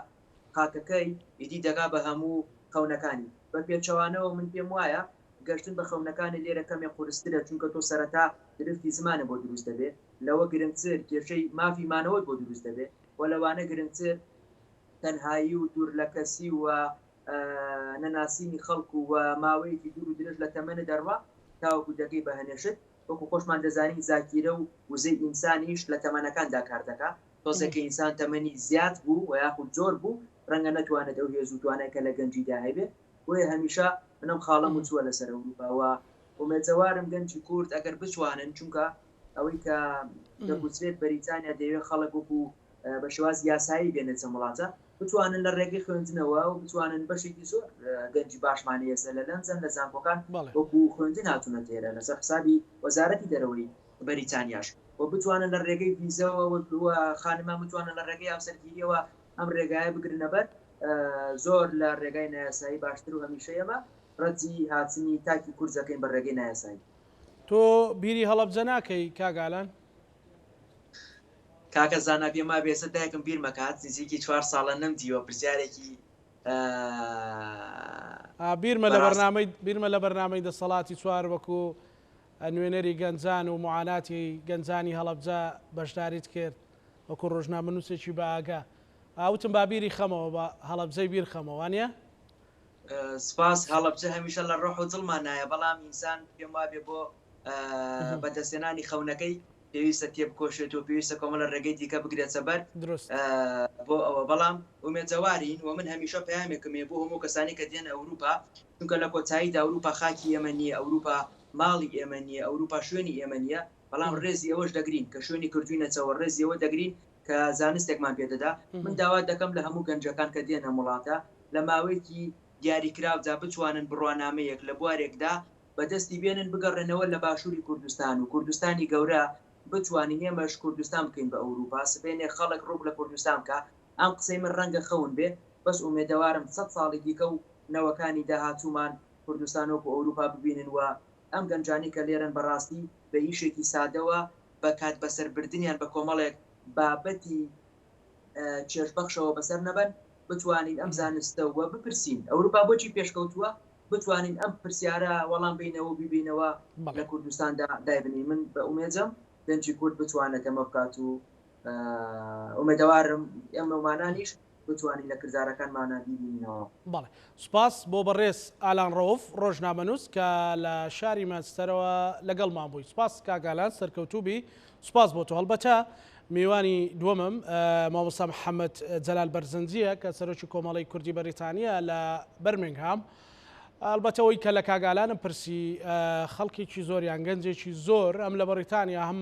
قاکەکەی ئیدی دەگا بە هەموو خەونەکانی بە پێچەوانەوە من پێم وایە گەشتن بە خەونەکانی لێرە کەمێک قورسترە چونکە تۆ سەرەتا درفتی زمانە بۆ دروست دەبێت لەوە گرنگتر کێشەی مافی مانەوە بۆ دروست دەبێت و لەوانە گرنگتر تەنهایی و دوور لە کەسی و نەناسینی خەڵکو و ماوەیەکی دوور و درێژ لە تەمەنە دەڕوا تاوەکو دەکەی بە هەنێشت وەکو خۆشمان دەزانین زاکیرە و وزەی ئینسانیش لە تەمەنەکاندا کار دەکات تۆزێکە ئینسان تەمەنی زیاد بوو و یاخود زۆر بوو ڕەنگە نەتوانێت ئەو هێز و توانایکە لە گەنجیدا هەبێت بۆیە هەمیشە منم خاڵەم و چووە لەسەر ئەوروپاوە ومێجەوارم گەنجی کورد ئەگەر بچوانن چونکە ئەوەی کە دەگوترێت بەریتانیا دەیەوێت خەڵک وەکو بە شێواز یاسایی بێنێتە وڵاتە بتوانن لە ڕێگەی خوێندنەوە و بتوانن بەشێکی زۆر گەنجی باشمانی ێستا لە لەنزەن لە زانکۆکان وەکو خوێندن هاتوونە تێرە لەسەر حسابی وەزارەتی دەرەوەی بەریتانیاش و بتوانن لە ڕێگەی ویزەوە خانمان بتوانن لە ڕێگەی ئافسەرگیریەوە ئەم ڕێگایە بگرنە بەر زۆر لە ڕێگای نایاسایی باشتر و هەمیشەیەمە ڕەتی هاتنی تاکی کورزەکەین بە ڕێگەی نایاسایی تۆ بیری هەڵەبجە ناکەی کاگالان کاکە زانا پێما بێسە دایکم بیر مەکات نزیکی 4 ساڵە نەمدیوە پرسیارێکی بیرمە لە بەرنامەی دەسەڵاتی چوار وەکو نوێنەری گەنجان و معاناتی گەنجانی هەڵەبجە بەشداریت کرد وەکو ڕۆژنامە نووسێکی بە ئاگا ئاوتم بابیری خەمەوە بە هەڵەبجەی بیر خەمەوانە سپاس هەڵەبجە هەمیشە لە ڕۆح و دڵمان نایە بەڵام ئینسان پێم وابێ بۆ بەدەستێنانی خەونەکەی پێویستە تێ بکۆشێت و پێویستە کۆمەڵە ڕێگەی دیکە بگرێت سەبەر بۆ ئەوە بەڵام ومێجەوارین و من هەمیشە پەیامێکمێ بۆ هەموو کەسانی کە دێن ئەوروپا چونکە لە کۆتاییدا ئەوروپا خاکی ئێمە نیە ئەوروپا ماڵی ئێمە نیە ئەوروپا شوێنی ئێمە نیە بەڵام ڕێزی ئەوەش دەگرین کە شوێنی کردوینەچەوە ڕێزی ئەوە دەگرین کە زانستێکمان پێدەدا من داوا دەکەم لە هەموو گەنجەکان کە دێنە وڵاتە لە ماوەیەکی دیاریکراوجا بتوانن بڕوانامەیەک لە بوارێکدا بەدەستی بێنن بگەڕێنەوە لە باشووری کوردستان و کوردستانی گەورە بتوانین ئێمەش کوردستان بکەین بە ئەوروپا سبێنێ خەڵک ڕوب لە کوردستان کە ئەم قسەی من ڕەنگە خەون بێ بەس ئومێدەوارم 100 ساڵی دیکە و نەوەکانی داهاتوومان کوردستانۆک و ئەوروپا ببینن و ئەم گەنجانی کە لێرن بەڕاستی بە ئیشێکی سادەوە بە کات بەسەربردنیان بە کۆمەڵێک بابەتی چێژبەخشەوە بەسەر نەبن بتوانین ئەم زانستەوە بپرسین ئەوروپا بۆچی پێشکەوتووە بتوانین ئەم پرسیارە وەڵام بینەوە ببینەوە لە کوردستاندا دایبنی من بە ئومێجم دەنجی کورد بتوانێت ئەمە بکات و ئومێدەوارم ئەمەمانانیش بتوانین لە کردارەکانمانە ببینەوە. بەڵێ سوپاس بۆ بەڕێز ئالان ڕۆف ڕۆژنامەنووس کە لە شاری مانچستەرەوە لەگەڵمان بووی سوپاس کاگالان سەرکەوتوبی سوپاس بۆ تۆ هەڵبەتە میوانی دووەمم مامۆستا محەممەد جەلال بەرزنجیە کە سەرۆکی کۆمەڵی کوردی بەریتانیا لە بەرمینگهام ئەلبەتەوەی کە لە کاگالانم پرسی خەڵکێکی زۆریان گەنجێکی زۆر ئەم لە بەریتانیا هەم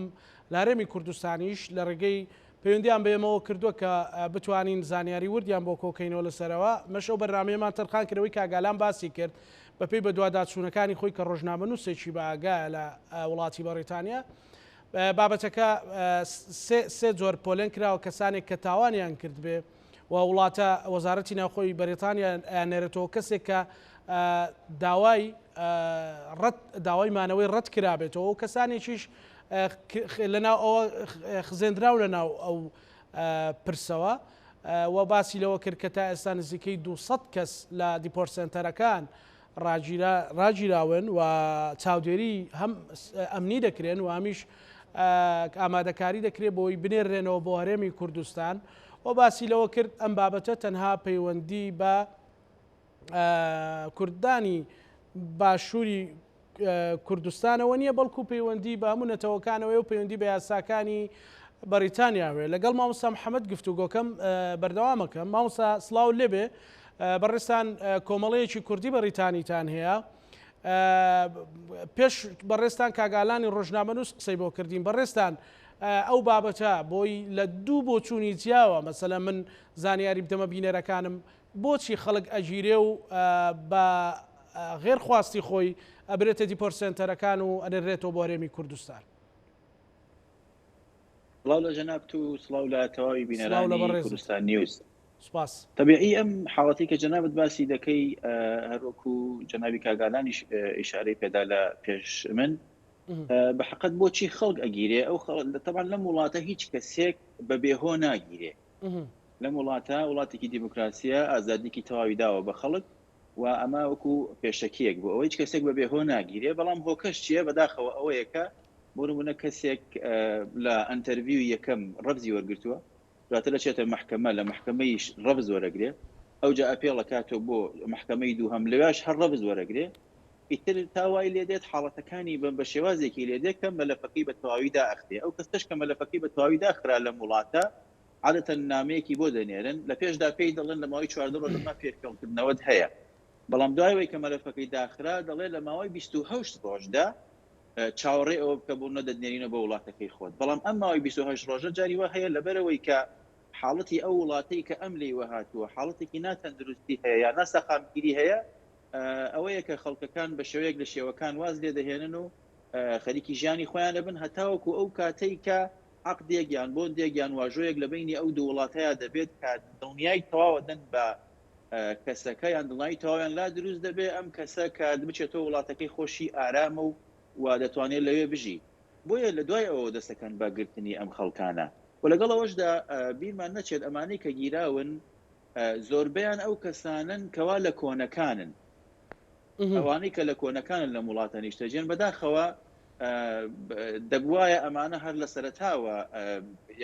لارێمی کوردستانیش لە ڕێگەی پەیوەندیان بێمەوە کردووە کە بتوانین زانیاری وردیان بۆ کۆکەینەوە لەسەرەوە مەشەو بەرنامەیەمان تەرخان کردەوەی کاگالان باسی کرد بەپێی بە دوواداچوونەکانی خۆی کە ڕۆژنامە نووسێکی بە ئاگا لە وڵاتی بەریتانیا بابەتەکە سێ جۆر پۆلێن کراوە کەسانێک کە تاوانیان کرد بێ و وڵاتە وەزارەتی ناوخۆی بەریتانیا ئەنێرێتەوە کەسێک کە داوای مانەوەی ڕەت کرابێتەوە و کەسانێکیش لەناو ئەوە خزێنراو لەناو ئەو پرسەوە و باسی لەوە کرد کە تا ئێستا نزیکەی 200 کەس لە دیپۆرسنتەرەکان ڕاگیراون و چاودێری هەم ئەمنی دەکرێن و هەمیش ئامادەکاری دەکرێت بۆی بنێرێنەوە بۆ هەرێمی کوردستان و باسی لەوە کرد ئەم بابەتە تەنها پەیوەندی بە کوردانی باشووری کوردستانەوە نییە بەڵکو پەیوەندی بە هەموو نەتەوەکانەوەی و پەیوەندی بە یاساکانی بەریتانیاوێ لەگەڵ مامۆستا محەممەد گفتوگۆکەم بەردەوامەکەم مامۆستا سڵاو لێبێ بەڕێستان کۆمەڵەیەکی کوردی بەریتانیتان هەیە پێش بەڕێستان کاگالانی ڕۆژنامەنووس قسەی بۆ کردین بەڕێستان ئەو بابەتە بۆی لە دوو بۆ چوونی جیاوە مەسەلەن من زانیاری بدەمە بینەرەکانم بۆچی خەڵک ئەگیرێ و بە غێر خواستی خۆی ئەبرێتە دیپۆرسنتەرەکان و ئەنێرێتەوە بۆ هەرێمی کوردستان سڵاو لە جەناب و سڵاو لە تەواوی بینەرانی کوردستان نیوز سپاس طبیعی ئەم حاڵەتی کە جەنابەت باسی دەکەی هەروەکو جەنابی کاگالانیش ئیشارەی پێدا لە پێش من بە حقیقت بۆچی خەڵک ئەگیرێ ئەو طبعا لەم وڵاتە هیچ کەسێک بە بێهۆ ناگیرێ لەم وڵاتە وڵاتێکی دیموکراسیە ئازادیکی تەواوی داوە بە خەڵک و ئەمە وەکو پێشەکیەک بوو ئەوەی هیچ کەسێک بە بێهۆ ناگیرێ بەڵام هۆکەش چییە بەداخەوە ئەوەیەکە بۆ نمونە کەسێک لە ئەنتەرویو یەکەم ڕەبزی وەرگرتووە دواتر دەچێتە محکەمە لە محکەمەیش ڕەبز وەرەگرێ ئەوجا ئەپێڵە کاتۆ بۆ محکەمەی دووهەم لەوێش هەر ڕەبز وەرەگرێ ئیتر تاوای لێدێت حاڵەتەکانی بە شێوازێکی لێدێت کە مەلەفەکەی بە تەواویدا ئەخرێ ئەو کەستەش کە مەلەفەکەی بە تەواویدا خرا لەم وڵاتە عادەتەن نامەیەکی بۆ دەنێرن لە پێشدا پێی دەڵێن لە ماوەی 14 ڕۆژ پێکەڵکردنەوەت هەیە بەڵام دوایەوەی کە مەلەفەکەی داخرا دەڵێ لە ماوەی 28 ڕۆژدا چاوەڕێ ئەوە بکە بۆ نەدەنێرینە بە وڵاتەکەی خۆت بەڵام ئەم ماوەی 28 ڕۆژە جاری وە هەیە لەبەرەوەی کە حاڵەتی ئەو وڵاتەی کە ئەم لێوە هاتووە حاڵەتێکی ناتەندروستی هەیە یا ناسەقامگیری هەیە ئەوەیە کە خەڵکەکان بە شێوەیەک لە شێوەکان واز لێ دەهێنن و خەریکی ژیانی خۆیان دەبن هەتاوەکو ئەو کاتەی کە عەقدێک یان بۆندێک یان واژۆیەک لە بینی ئەو دوو وڵاتەیە دەبێت کە دڵنیای تەواوە دەن بە کەسەکە یان دڵنیای تەواویان لا دروست دەبێت ئەم کەسە کە بچێتەوە وڵاتەکەی خۆشی ئارامە و دەتوانێت لەوێ بژی بۆیە لە دوای ئەوە دەستەکەن بە گرتنی ئەم خەڵکانە و لەگەڵ ئەوەشدا بیرمان نەچێت ئەمانەی کە گیراون زۆربیان ئەو کەسانن کەوا لە کۆنەکانن، ئەوانەی کە لە کۆنەکانن لە وڵاتە نیشتەجێن بەداخەوە دەبواە ئەمانە هەر لە سەرتاوە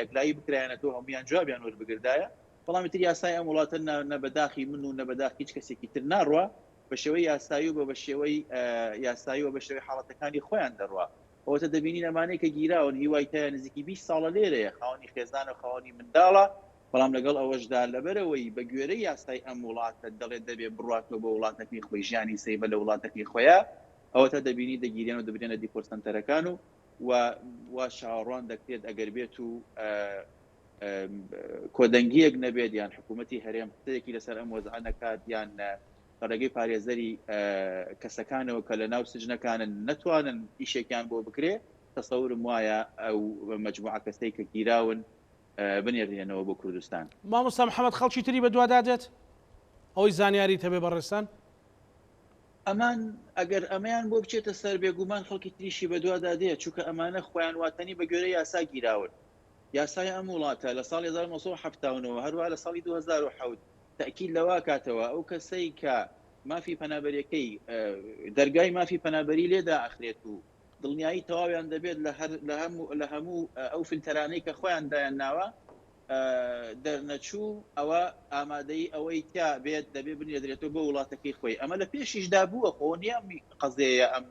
یەکلایی بکرایەنەوە هەمویان جوابیان وەربگردایە، بەڵام تر یاسای ئەم وڵاتە نە بەداخی من و نە بەداخی هیچ کەسێکی تر ناڕوە بە شێوەی یاسایی و بە شێوەی یاسایی و بە شێوەی حاڵەتەکانی خۆیان دەڕوە. ئەوەتە دەبینین ئەمانەی کە گیراون هیوای تایە نزیکی 20 ساڵە لێرەیە، خاوەنی خێزان و خاوەنی منداڵە، بەڵام لەگەڵ ئەوەشدا لەبەرەوەی بە گوێرەی یاسای ئەم وڵاتە دەڵێت دەبێت بڕاتەوە بە وڵاتەکەی خۆی ژیانی سەیبە لە وڵاتەکەی خۆیان، ئەوەتە دەبینی دەگیرێن و دەبرێنە دیپۆرسەنتەرەکان و شاڕوان دەکرێت ئەگەر بێت و کۆدەنگیەک نەبێت یان حکوومەتی هەرێم قسەیەکی لەسەر ئەم وەزعە نەکات یان ڕێگەی پارێزەری کەسەکانەوە کە لە ناو سجنەکانن نەتوانن ئیشێکیان بۆ بکرێ، تەسەورم وایە ئەو مەجموعە کەسەی کە گیراون بنێڕێنەوە بۆ کوردستان. مامۆستا محەممەد خەڵکی تری بەدوادادێت ئەوەی زانیاری هەبێ بەڕێستان؟ ئەمان ئەگەر ئەمەیان بۆ بچێتە سەر بێگومان خەڵکی تریشی بەدوادادێت، چونکە ئەمانە خۆیان واتنی بە گوێرەی یاسا گیراون. یاسای ئەم وڵاتە لە ساڵی 1970ەوە هەروە لە ساڵی 2007 تأکید لەوا کاتەوە ئەو کەسەی کە مافی پەنابەریەکەی دەرگای مافی پەنابەری لێدا ئەخرێت و دڵنیایی تەواویان دەبێت لە هەموو ئەو فیلتەرانەی کە خۆیان دایان ناوە دەرنەچوو ئەوە ئامادەی ئەوەی تا بێت دەبێت بنێدرێتەوە بە وڵاتەکەی خۆی. ئەمە لە پێشیشدا بووە خۆ نیە قەزەیە ئەم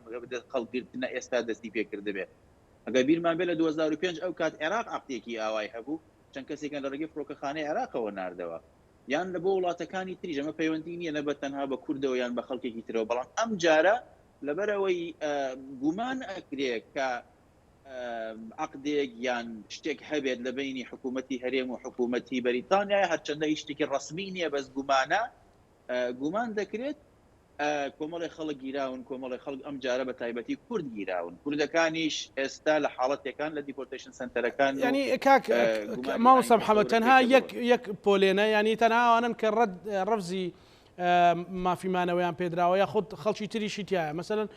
خەڵگرتنە ئێستا دەستی پێکرد دەبێت. ئەگەر بیرمان بێت لە 2005 ئەو کات عێراق عەقدێکی ئاوای هەبوو، چەند کەسێکیان لە ڕێگەی فڕۆکەخانەی عێراقەوە ناردەوە، یان لە بۆ وڵاتەکانی تری ژەمە پەیوەندی نییە نەبەت تەنها بە کوردەوە یان بە خەڵکێکی ترەوە، بەڵام ئەم جارە لەبەرەوەی گومان ئەکرێت کە عەقدێک یان شتێک هەبێت لە بینی حکوومەتی هەرێم و حکوومەتی بەریتانیا، هەرچەندە هیچ شتێکی ڕەسمی نییە بەس گومانە، گومان دەکرێت کۆمەڵی خەڵک گیراون، کۆمەڵی خەڵک ئەم جارە بە تایبەتی کورد گیراون، کوردەکانیش ئێستا لە حاڵەتێکان لە دیپۆرتیشن سنتەرەکان. ینی کاک مامۆستا محەممەد تەنها یەک پۆلێنە، ینی تەنها ئەوانن کە ڕەفزی مافیمانەوەیان پێدراوە یا خۆت خەڵکی تریشی تایە. مەسەلەن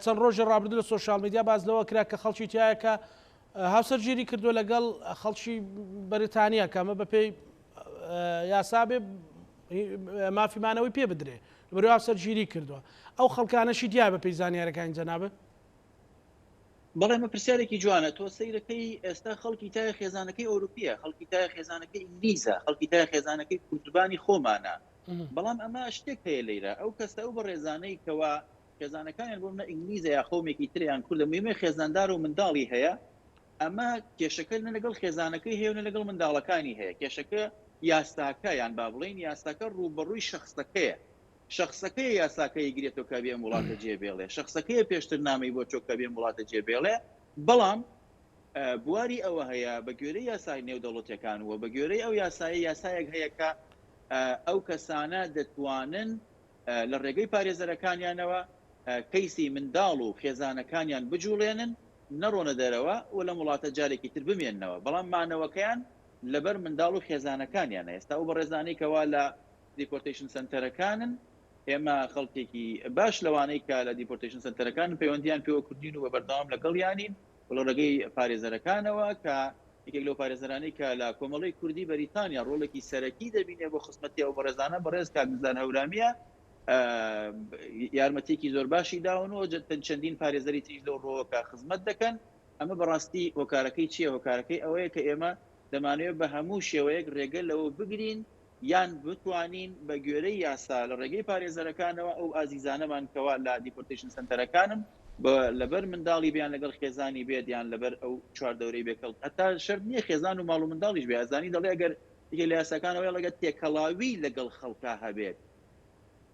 چەند ڕۆژە ڕابردوو لە سۆشال میدیا باز لەوە کرا کە خەڵکی تایە کە هاوسەرگیری کردووە لەگەڵ خەڵکی بەریتانیا کە ئەمە بەپێی یاسا بێ مافیمانەوەی پێ بدرێ لەبەر هاوسەرگیری کردووە. ئەو خەڵکانەشی دیای بەپێی زانیارەکانی جەنابە؟ بەڵێ مە پرسیارێکی جوانە. تۆ سەیرەکەی ئێستا خەڵکی تایە خێزانەکەی ئەوروپیە، خەڵکی تایە خێزانەکەی ئینگلیزە، خەڵکی تایە خێزانەکەی کوردبانی خۆمانە، بەڵام ئەمە شتێک هەیە لەیرە ئەو کەسە ئەو بە ڕێزانەی کەوا خێزانەکانیان بۆ منە ئینگلیزە یا خۆمێکی تریان کوردە میمە خێزاندار و منداڵی هەیە، ئەمە کێشەکە نە لەگەڵ خێزانەکەی هەیە نە لەگەڵ منداڵەکانی هەیە، کێشەکە یاساکە یان با بڵین یاساکە ڕوبەڕووی شخصەکەیە، شخصەکەی یاساکە یگرێتەوە کە بێ وڵاتە جێبێڵێ، شخصەکەی پێشتر نامی بۆ چۆکە بێ وڵاتە جێبێڵێ، بەڵام بواری ئەوە هەیە بە گوێرەی یاسای نێودەوڵەتیەکان وە بە گوێرەی ئەو یاسایەک هەیە کە ئەو کەسانە دەتوانن لە ڕێگەی پارێزەرەکانیانەوە کەیسی منداڵ و خێزانەکانیان بجوڵێنن نەڕۆنە دەرەوە و لە وڵاتە جارێکی تر بمێننەوە، بەڵام مانەوەکەیان لەبەر منداڵ و خێزانەکانیانە. ئێستا ئەو بە ڕێزانەی کەوا لە دیپۆرتیشن سنتەرەکانن، ئێمە خەڵکێکی باش لەوانەی کە لە دیپۆرتیشن سنتەرەکان پەیوەندیان پێوە کوردین و بە بەردەوام لەگەڵیانین لە ڕێگەی پارێزەرەکانەوە کە یەکێک لەو پارێزەرانەی کە لە کۆمەڵی کوردی بەریتانیا ڕۆڵێکی سەرەکی دەبینێ بۆ خزمەتی ئەو بەڕێزانە بەڕێز کاکزان هەورامیە یارمەتێکی زۆر باشی داونەوە چەندین پارێزەری تریش لەو ڕۆکە خزمەت دەکەن. ئەمە بەڕاستی هۆکارەکەی چییە؟ هۆکارەکەی ئەوەیە کە ئێمە دەمانوێت بە هەموو شێوەیەک ڕێگە لەوە بگرین یان بتوانین بە گوێرەی یاسا لە ڕێگەی پارێزەرەکانەوە ئەو ئازیزانەمان کەوا لە دیپۆرتیشن سنتەرەکانن لەبەر منداڵی بیان لەگەڵ خێزانی بێت یان لەبەر ئەو چواردەورەی بێکەڵ هەتا شەرت نییە خێزان و ماڵ و منداڵیش بێ، ئازانی دەڵێ ئەگەر لە یاساکانەوەی لەگەت تێکەڵاوی لەگەڵ خەڵکا هەبێت،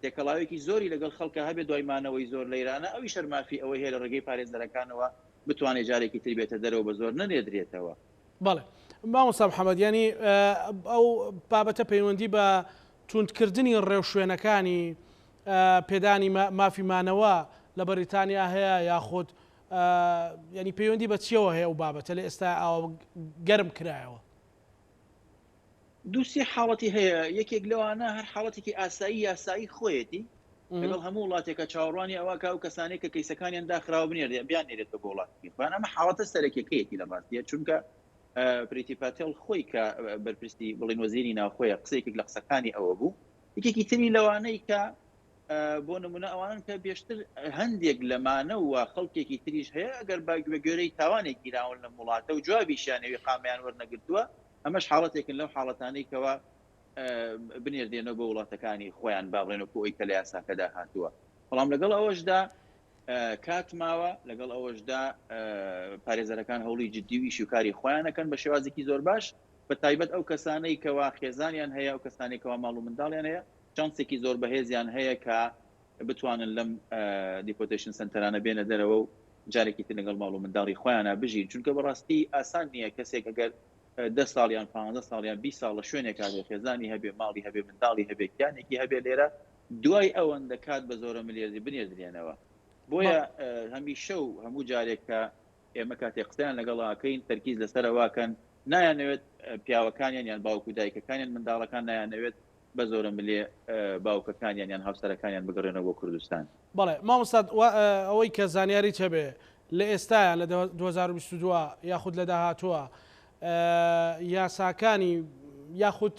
تێکەڵاوێکی زۆری لەگەڵ خەڵکا هەبێت دوایمانەوەی زۆر لەیرانە ئەوی شەرمافی ئەوەی هەیە لە ڕێگەی پارێزەرەکانەوە بتوانێت جارێکی تر بێتە دەرەوە بە زۆر نەنێدرێتەوە. بەڵێ مامۆستا محەممەد، ینی ئەو بابەتە پەیوەندی بە توندکردنی ڕێوشوێنەکانی پێدانی مافیمانەوە لە بەریتانیا هەیە یاخود ینی پەیوەندی بە چیەوە هەیە و بابەتە لە ئێستا ئەو گەرم کرایەوە؟ دووسی حاڵەتی هەیە، یەکێک لەوانە هەر حاڵەتێکی ئاسایی یاسایی خۆیەتی لەگەڵ هەموو وڵاتێکە چاوەڕوانی ئەوە کە ئەو کەسانێک کە کەیسەکانیان داخراوە بنێرێ بیان نێرێتە بۆ وڵاتی خۆیان. ئەمە حاڵەتە سەرەکیەکەیەتی لە ڕاستیە، چونکە پریتی پاتێڵ خۆی کە بەرپرسی بڵین وەزیری ناوخۆیە قسەیەک لە قسەکانی ئەوە بوو یەکێکی تری لەوانەی کە بۆ نمونە ئەوانن کە بێشتر هەندێک لەمانە و خەڵکێکی تریش هەیە ئەگەر بە گوێرەی تاوانێکی راون لە وڵاتە و جوابیشیانەوەی قامیان وەرنەگرتووە ئەمەش حاڵەتێکن لەو حاڵەتانەی کەەوە بنێردێنەوە بە وڵاتەکانی خۆیان باڵێنەوە ئەوی کە لە یاساکەدا هاتووە بەڵام لەگەڵ ئەوەشدا کات ماوە لەگەڵ ئەوەشدا پارێزەرەکان هەوڵی جددی و ئیش و کاری خۆیانەکەن بە شێوازێکی زۆر باش بە تایبەت ئەو کەسانەی کەوا خێزانیان هەیە و کەسانێکەوە ماڵ و منداڵیان هەیە چانسێکی زۆر بەهێزیان هەیە کە بتوانن لەم دیپۆتیشن سنتەرانە بێنە دەرەوە و جارێکی تر لەگەڵ ماڵ و منداڵی خۆیانە بژین چونکە بەڕاستی ئاسان نییە کەسێک ئەگەر 10 ساڵیان 15 ساڵیان 20 ساڵ لە شوێنێکا بێ خێزانی هەبێ ماڵی هەبێ منداڵی هەبێ کیانێکی هەبێ لێرە دوای ئەوەندە کات بە زۆرە ملیێردی بنێردرێنەوە بۆیە هەمیشە و هەموو جارێک کە ئێمە کاتێک قسەیان لەگەڵاکەین تەرکیز لەسەرەواکەن نایانەوێت پیاوەکانیان یان باوکو دایکەکانیان منداڵەکان نایانەوێت بە زۆرە ملێ باوکەکانیان یان هاوسەرەکانیان بگەڕێنەوە بۆ کوردستان بەڵێ مامۆستاد ئەوەی کە زانیاری هەبێ لە ئێستایان لە 2022 یاخود لە داهاتووە یاساکانی یاخود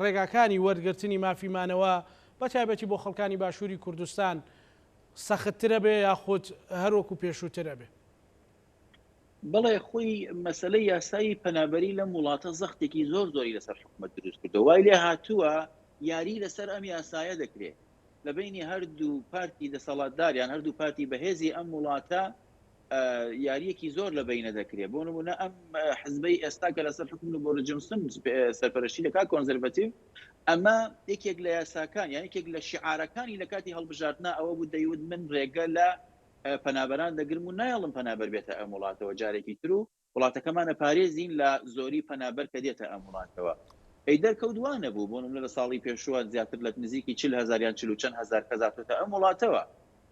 ڕێگاکانی وەرگرتنی مافیمانەوە بە تایبەتی بۆ خەڵکانی باشووری کوردستان سەختترە بێ یاخود هەروەکو پێشووترە بێ بەڵێ خۆی مەسلەی یاسایی پەنابەری لەم وڵاتە زەختێکی زۆر زۆری لەسەر حکومەت دروست کردو وای لێ هاتووە یاری لەسەر ئەم یاسایە دەکرێت لە بینی هەردوو پارتی دەسەڵاتداریان هەردوو پارتی بەهێزی ئەم وڵاتە یاریەکی زۆر لە بینە دەکرێت بۆ نمونە ئەم حزبەی ئێستا کە لەسەر حکومت بۆ جۆنسن سەرپەرشتی دەکا کۆنزەرڤەتیڤ ئەمە یەکێک لە یاساکان یان یەکێک لە شعارەکانی لە کاتی هەڵبژاردنا ئەوە بوو دەیوت من ڕێگە لە پەنابەران دەگرم و نایڵم پەنابەر بێتە ئەم وڵاتەوە جارێکی تر و وڵاتەکەمانە پارێزین لە زۆری پەنابەر کە دێتە ئەم وڵاتەوە ئەی دەرکەوتوانە بوو بۆ نمونە لە ساڵی پێشوە زیاتر لە نزیکی 40,000 یان 40 چەند هەزار کەزاتۆتە ئەم وڵاتەوە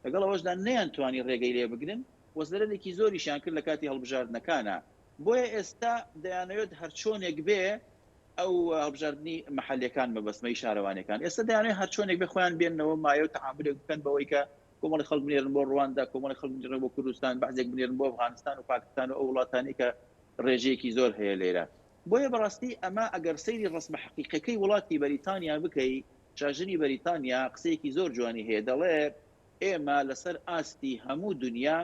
لەگەڵ ئەوەشدا نەیانتوانی ڕێگەی لێ بگرن وەزەرێکی زۆریشیان کرد لە کاتی هەڵبژاردنەکانە بۆیە ئێستا دەیانەوێت هەر چۆنێک بێ ئەو هەڵبژاردننی مەحەللەکان مەبەستمەی شارەوانەکان ئێستا دەیانێت هەر چۆنێک بێ خۆیان بێنەوە مایە و تەعاملێک بکەن بەوەی کە کۆمەڵی خەڵک بنێرن بۆ ڕواندا کۆمەڵی خەڵک بنێرن بۆ کوردستان بەعزێک بنێرن بۆ ئەفغانستان و پاکستان و ئەو وڵاتانی کە ڕێژەیەکی زۆر هەیە لێرە بۆیە بەڕاستی ئەمە ئەگەر سەیری ڕسمە حەقیقەکەی وڵاتی بەریتانیا بکەی شاژنی بەریتانیا قسەیەکی زۆر جوانی هەیە دەڵێ ئێمە لەسەر ئاستی هەموو دنیا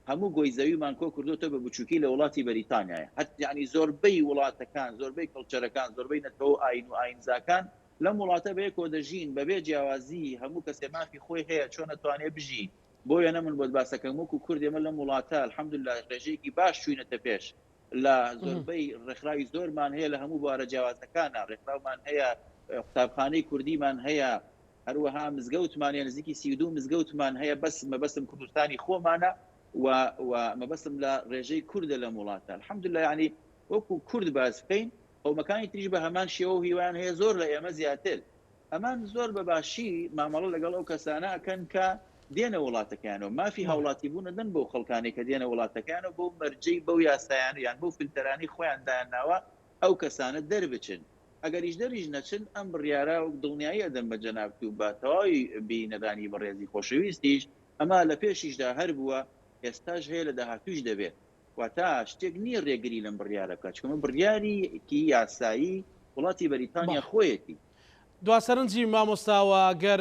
هەموو گۆی زەویمان کۆ کردوتە بە بچووکی لە وڵاتی بەریتانیایە هەت یعنی زۆربەی وڵاتەکان زۆربەی کڵچەرەکان زۆربەی نەتەوە ئاین و ئاینزاکان لەم وڵاتە بەیە کۆ دەژین بەبێ جیاوازی هەموو کەسێ مافی خۆی هەیە چۆن نەتوانێت بژین بۆیە نەمن بۆ باسەکەم وەکو کوردی ئێمە لەم وڵاتە الحەمدولله ڕێژەیەکی باش چوینەتە پێش لە زۆربەی ڕێکخراوی زۆرمان هەیە لە هەموو بوارە جیاوازەکانە ڕێکخراومان هەیە قوتابخانەی کوردیمان هەیە هەروەها مزگەوتمان هەیە نزیکی 32 مزگەوتمان هەیە مەبەستم کوردستانی خۆمانە و مەبەستم لە ڕێژەی کوردە لەم وڵاتە الحەمدولله یعنی وەکو کورد باز بکەین قەومەکانی تریش بە هەمان شێوە و هیوایان هەیە زۆر لە ئێمە زیاتر ئەمان زۆر بەباشی مامەڵە لەگەڵ ئەو کەسانە ئەکەن کە دێنە وڵاتەکەیانەوە مافی هاوڵاتی بوون دەن بۆ خەڵکانی کە دێنە وڵاتەکانەوە بۆ مەرجەی بەو یاسایان یان بۆ فیلتەرانی خۆیان دایانناوە ئەو کەسانە دەربچن ئەگەریش دەریش نەچن ئەم بڕیارە و دڵنیایی ئەدەم بە جەنابت و بە تەواوی بینەدانی بەڕێزی خۆشەویستیش ئەمە لە پێشیشدا هەر بووە ئێستاش هەیە لە داهاتووش دەبێت واتە شتێک نییە ڕێگری لەم بڕیارە بکات چکەمە بڕیاریکی یاسایی وڵاتی بەریتانیا خۆیەتی دواسەرنجی مامۆستاوە گەر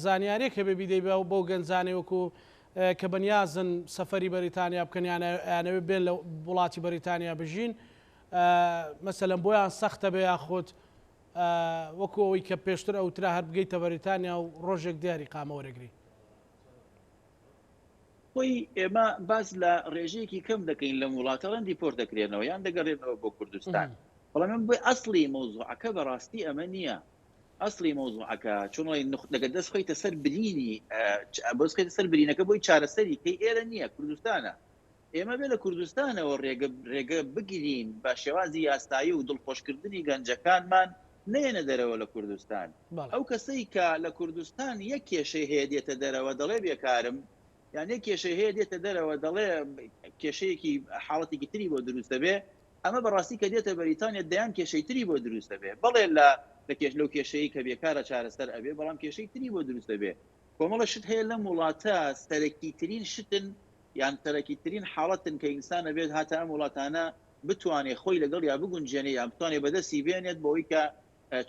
زانیارێک کە ببیدەی بۆ گەنجانێ وەکو کە بەنیازن سەفەری بەریتانیا بکەن یانەوێت بێن لە وڵاتی بەریتانیا بژین مەسەلەن بۆیان سەختە بێ یاخۆت وەکو ئەوەی کە پێشتر ئەوترا هەر بگەیتە بەریتانیا و ڕۆژێک دیاری قامەوەرەگری خۆی ئێمە باز لە ڕێژەیەکی کەم دەکەین لەم وڵاتەڵەن دیپۆرت دەکرێنەوە یان دەگەڕێنەوە بۆ کوردستان بەڵام من بۆی ئەسڵی مۆزوعەکە بەڕاستی ئەمە نییە ئەسڵی مۆزوعەکە چۆن دەگە دەست خۆیتە سەر برینی بۆسخێتە سەر برینەکە بۆی چارەسەری کەی ئێرە نییە کوردستانە ئێمە بێ لە کوردستانەوە ڕێگە بگیرین بە شێوازی یاسایی و دڵخۆشکردنی گەنجەکانمان نێنە دەرەوە لە کوردستان ئەو کەسەی کە لە کوردستان یەک کێشەی هەیە دێتە دەرەوە دەڵێ بێکارم یانێک کێشەی هەیە دێتە دەرەوە دەڵێ کێشەیەکی حاڵەتێکی تری بۆ دروستە بێ ئەمە بەڕاستی کە دێتە بەریتانیا دەیان کێشەی تری بۆ دروستە بێ بەڵێ لە لەو کێشەیە کە بێکارە چارەسەر ئەبێ بەڵام کێشەی تری بۆ دروستە بێ کۆمەڵە شت هەیە لەم وڵاتە سەرەکی ترین شتن یان تەرەکی ترین حاڵەتن کە ئینسانە بێت هاتە ئەم وڵاتانە بتوانێت خۆی لەگەڵ یا بگونجێنێ یا بتوانێت بەدەستی بێنێت بۆەوەی کە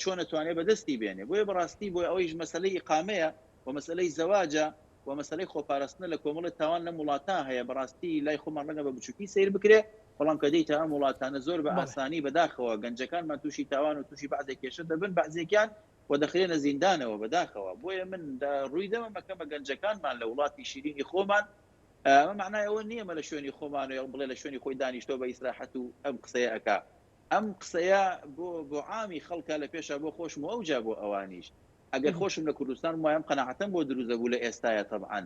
چۆن نتوانێت بەدەستی بێنێ بۆیە بەڕاستی بۆی ئەوەیش مەسلەی ئیقامەیە و مەسلەی زەواجە و مەسلەی خۆپاراستنە لە کۆمەڵی تاوان لە وڵاتان هەیە بەڕاستی لای خۆمان ڕەنگە بە بچووکی سیر بکرێ بەڵام کە دەیتە ئەم وڵاتانە زۆر بە ئاسانی بەداخەوە گەنجەکانمان تووشی تاوان و تووشی بەعزێک کێشە دەبن بەعزێکیان و دەخرێنە زیندانەوە بەداخەوە بۆیە من ڕووی دەمە مەکەم بە گەنجەکانمان لە وڵاتی شیرینی خۆمان ئەمە معنای ئەوە نییە مە لە شوێنی خۆمان و بڵێ لە شوێنی خۆی دانیشتۆ بە ئیسراحەت و ئەم قسەیە ئەکا ئەم قسەیە بۆ عامی خەڵکە لە پێشە بۆ خۆشم و ئەوجا بۆ ئەوانیش ئەگەر خۆشم لە کوردستان وایەم قەناعەتەم بۆ دروست بوو لە ئێستایە طبعاً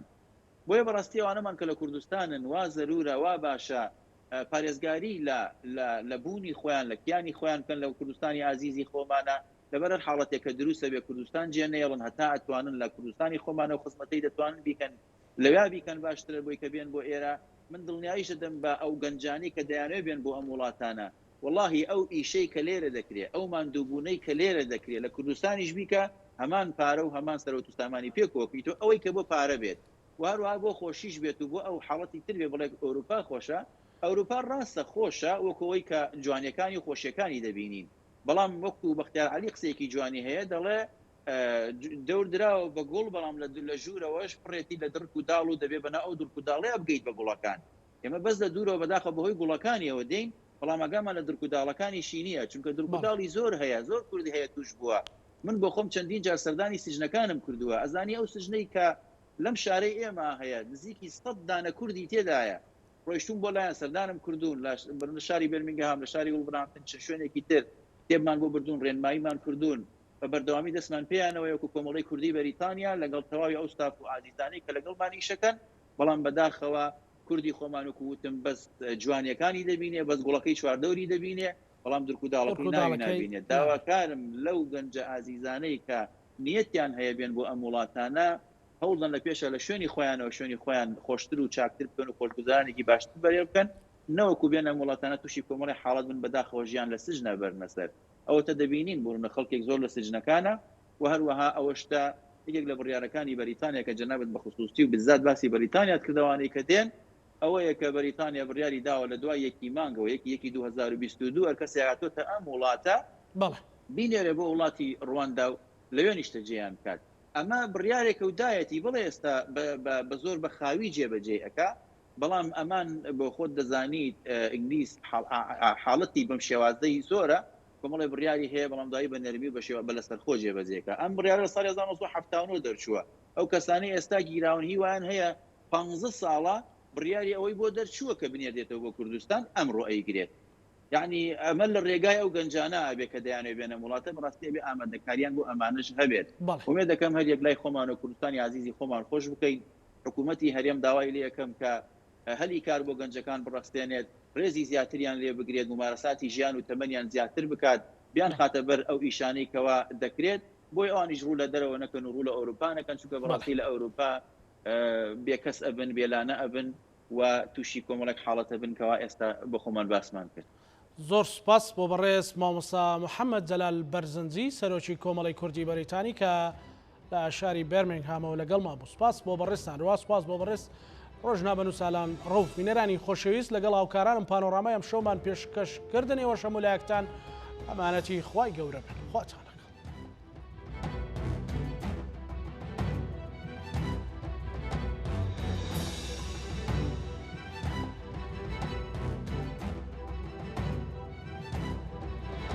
بۆیە بەڕاستی ئەوانەمان کە لە کوردستانن وا زەرورە وا باشە پارێزگاری لە بوونی خۆیان لە کیانی خۆیان بکەن لە کوردستانی عزیزی خۆمانە لەبەر حاڵەتێک کە دروستە بێ کوردستان جێنێڵن هەتا ئەتوانن لە کوردستانی خۆمانە و خزمەتەی دەتوانن بیکەن لەویا بیکەن باشترە بۆی کە بێن بۆ ئێرە من دڵنیاییشە دەم بە ئەو گەنجانی کە دەیانوێ بێن بۆ ئەم وڵاتانە واللهی ئەو ئیشەی کە لێرە دەکرێت ئەو ماندووبوونەی کە لێرە دەکرێت لە کوردستانیش بیکە هەمان پارە و هەمان سەرۆت و سامانی پێکۆکیتۆ ئەوەی کە بۆ پارە بێت وهروها بۆ خۆشیش بێت و بۆ ئەو حاڵەتی تر بێ بڵێ ئەوروپا خۆشە ئەوروپا ڕاستە خۆشە وەکەوەی کە جوانیەکانی و خۆشیەکانی دەبینین بەڵام وەکو بەختیار عەلی قسەیەکی جوانی هەیە دەڵێ دەور دراوە بە گوڵ بەڵام لە ژوورەوەش پڕێتی لە درک و داڵ و دەبێ بەنا ئەو درک و داڵەیە بگەیت بە گوڵەکان ئێمە بەس لە دوورەوە بەداخە بەهۆی گوڵەکانیەوە دێین بەڵام ئەگامان لە درک و داڵەکانی شینیە چونکە درک و داڵی زۆر هەیە زۆر کوردی هەیە توش بووە من بۆ خۆم چەندین جار سەردانی سجنەکانم کردووە ئەزانی ئەو سجنەی کە لەم شارەی ئێمە هەیە نزیکی 100 دانە کوردی تێدایە ڕۆیشتون بۆ لایەن سەردانم کردوون لە شاری بەرمینگهام لە شاری وڵبرامپتن چ شوێنێکی تر کتێبمان بۆ بردوون ڕێنماییمان کردوون بە بەردەوامی دەستمان پێیانەوە وەکو کۆمەڵی کوردی بەریتانیا لەگەڵ تەواوی ئەو ستاف و ئازیزانەی کە لەگەڵمان ئیشەکەن بەڵام بەداخەوە کوردی خۆمان وەکو وتم بەس جوانیەکانی دەبینێ بەس گوڵەکەی چواردەوری دەبینێ بەڵام درک و داڵەکەی نابینێت داواکارم لەو گەنجە ئازیزانەی کە نیەتیان هەیە بێن بۆ ئەم وڵاتانە هەوڵدان لە پێشە لە شوێنی خۆیانەوە شوێنی خۆیان خۆشتر و چاکتر بکەن و خۆشگوزارانێکی باشتر بەرێ بکەن نەوەکو بێن ئەم وڵاتانە تووشی کۆمەڵی حاڵەت بن بەداخەوە ژیان لە سجنە بەرنەسەر ئەوەتە دەبینین بوون خەڵکێک زۆر لە سجنەکانە و هەروەها ئەوەشتا یەکێک لە بڕیارەکانی بەریتانیا کە جەنابەت بە خصوصی و بزات باسی بەریتانیات کردوانەی کە دێن ئەوەیە کە بەریتانیا بڕیاری داوە لە دوای یەکی مانگەوە یەکی 2022 هەر کەسێک هاتۆتە ئەم وڵاتە بینێرێ بۆ وڵاتی ڕواندا و لەوێ نیشتە جێیان بکات ئەمە بڕیارێکە و دایەتی بڵێ ئێستا بە زۆر بە خاوی جێبەجێ ئەکا بەڵام ئەمان بۆ خۆت دەزانیت ئینگلیس حاڵەتی بەم شێوازەی زۆرە کۆمەڵی بڕیاری هەیە بەڵام دایی بە نەرمی بە شێوە بە لەسەر خۆ جێبەجێکە ئەم بڕیارە ساڵی 1970 دەرچووە ئەو کەسانی ئێستا گیراون هیوان هەیە 15 ساڵە بڕیاری ئەوەی بۆ دەرچووە کە بنێدێتەوە بۆ کوردستان ئەمڕۆ ئەیگرێت یعنی ئەمە لە ڕێگای ئەو گەنجانە ئەبێ کە دەیانێ بێنە وڵاتە بەڕاستی بێ ئامادەکاریان بۆ ئەمانش هەبێت ومێ دەکەم هەر یەک لای خۆمان و کوردستانی عزیزی خۆمان خۆش بکەین حکوومەتی هەرێم داوای لێ یەکەم کە هەلی کار بۆ گەنجەکان بڕەستێنێت ڕێزی زیاتریان لێ بگرێت ممارەساتی ژیان و تەمەنیان زیاتر بکات بیان خاتە بەر ئەو ئیشانەی کەوا دەکرێت بۆی ئەوانیش ڕوو لە دەرەوە نەکەن و ڕوو لە ئەوروپا نەکەن چونکە بەڕاستی لە ئەوروپا بێکەس ئەبن بێلانە ئەبن و تووشی کۆمەڵێک حاڵەتە بن کەوا ئێستا بە خۆمان باسمان کرد زۆر سپاس بۆ بەڕێز مامۆستا محەممەد جەلال بەرزنجی سەرۆکی کۆمەڵی کوردی بەریتانی کە لە شاری بەرمینگهامەوە لەگەڵمان بوو سپاس بۆ بەڕێستان ڕوا سپاس بۆ بەڕێز ڕۆژنامە نووسالان ڕەوف بینەرانی خۆشەویست لەگەڵ هاوکارانم پانۆڕامای ئەم شەومان پێشکەشکردنەوە شەمولایەکتان ئەمانەتی خوای گەورە بن خواتان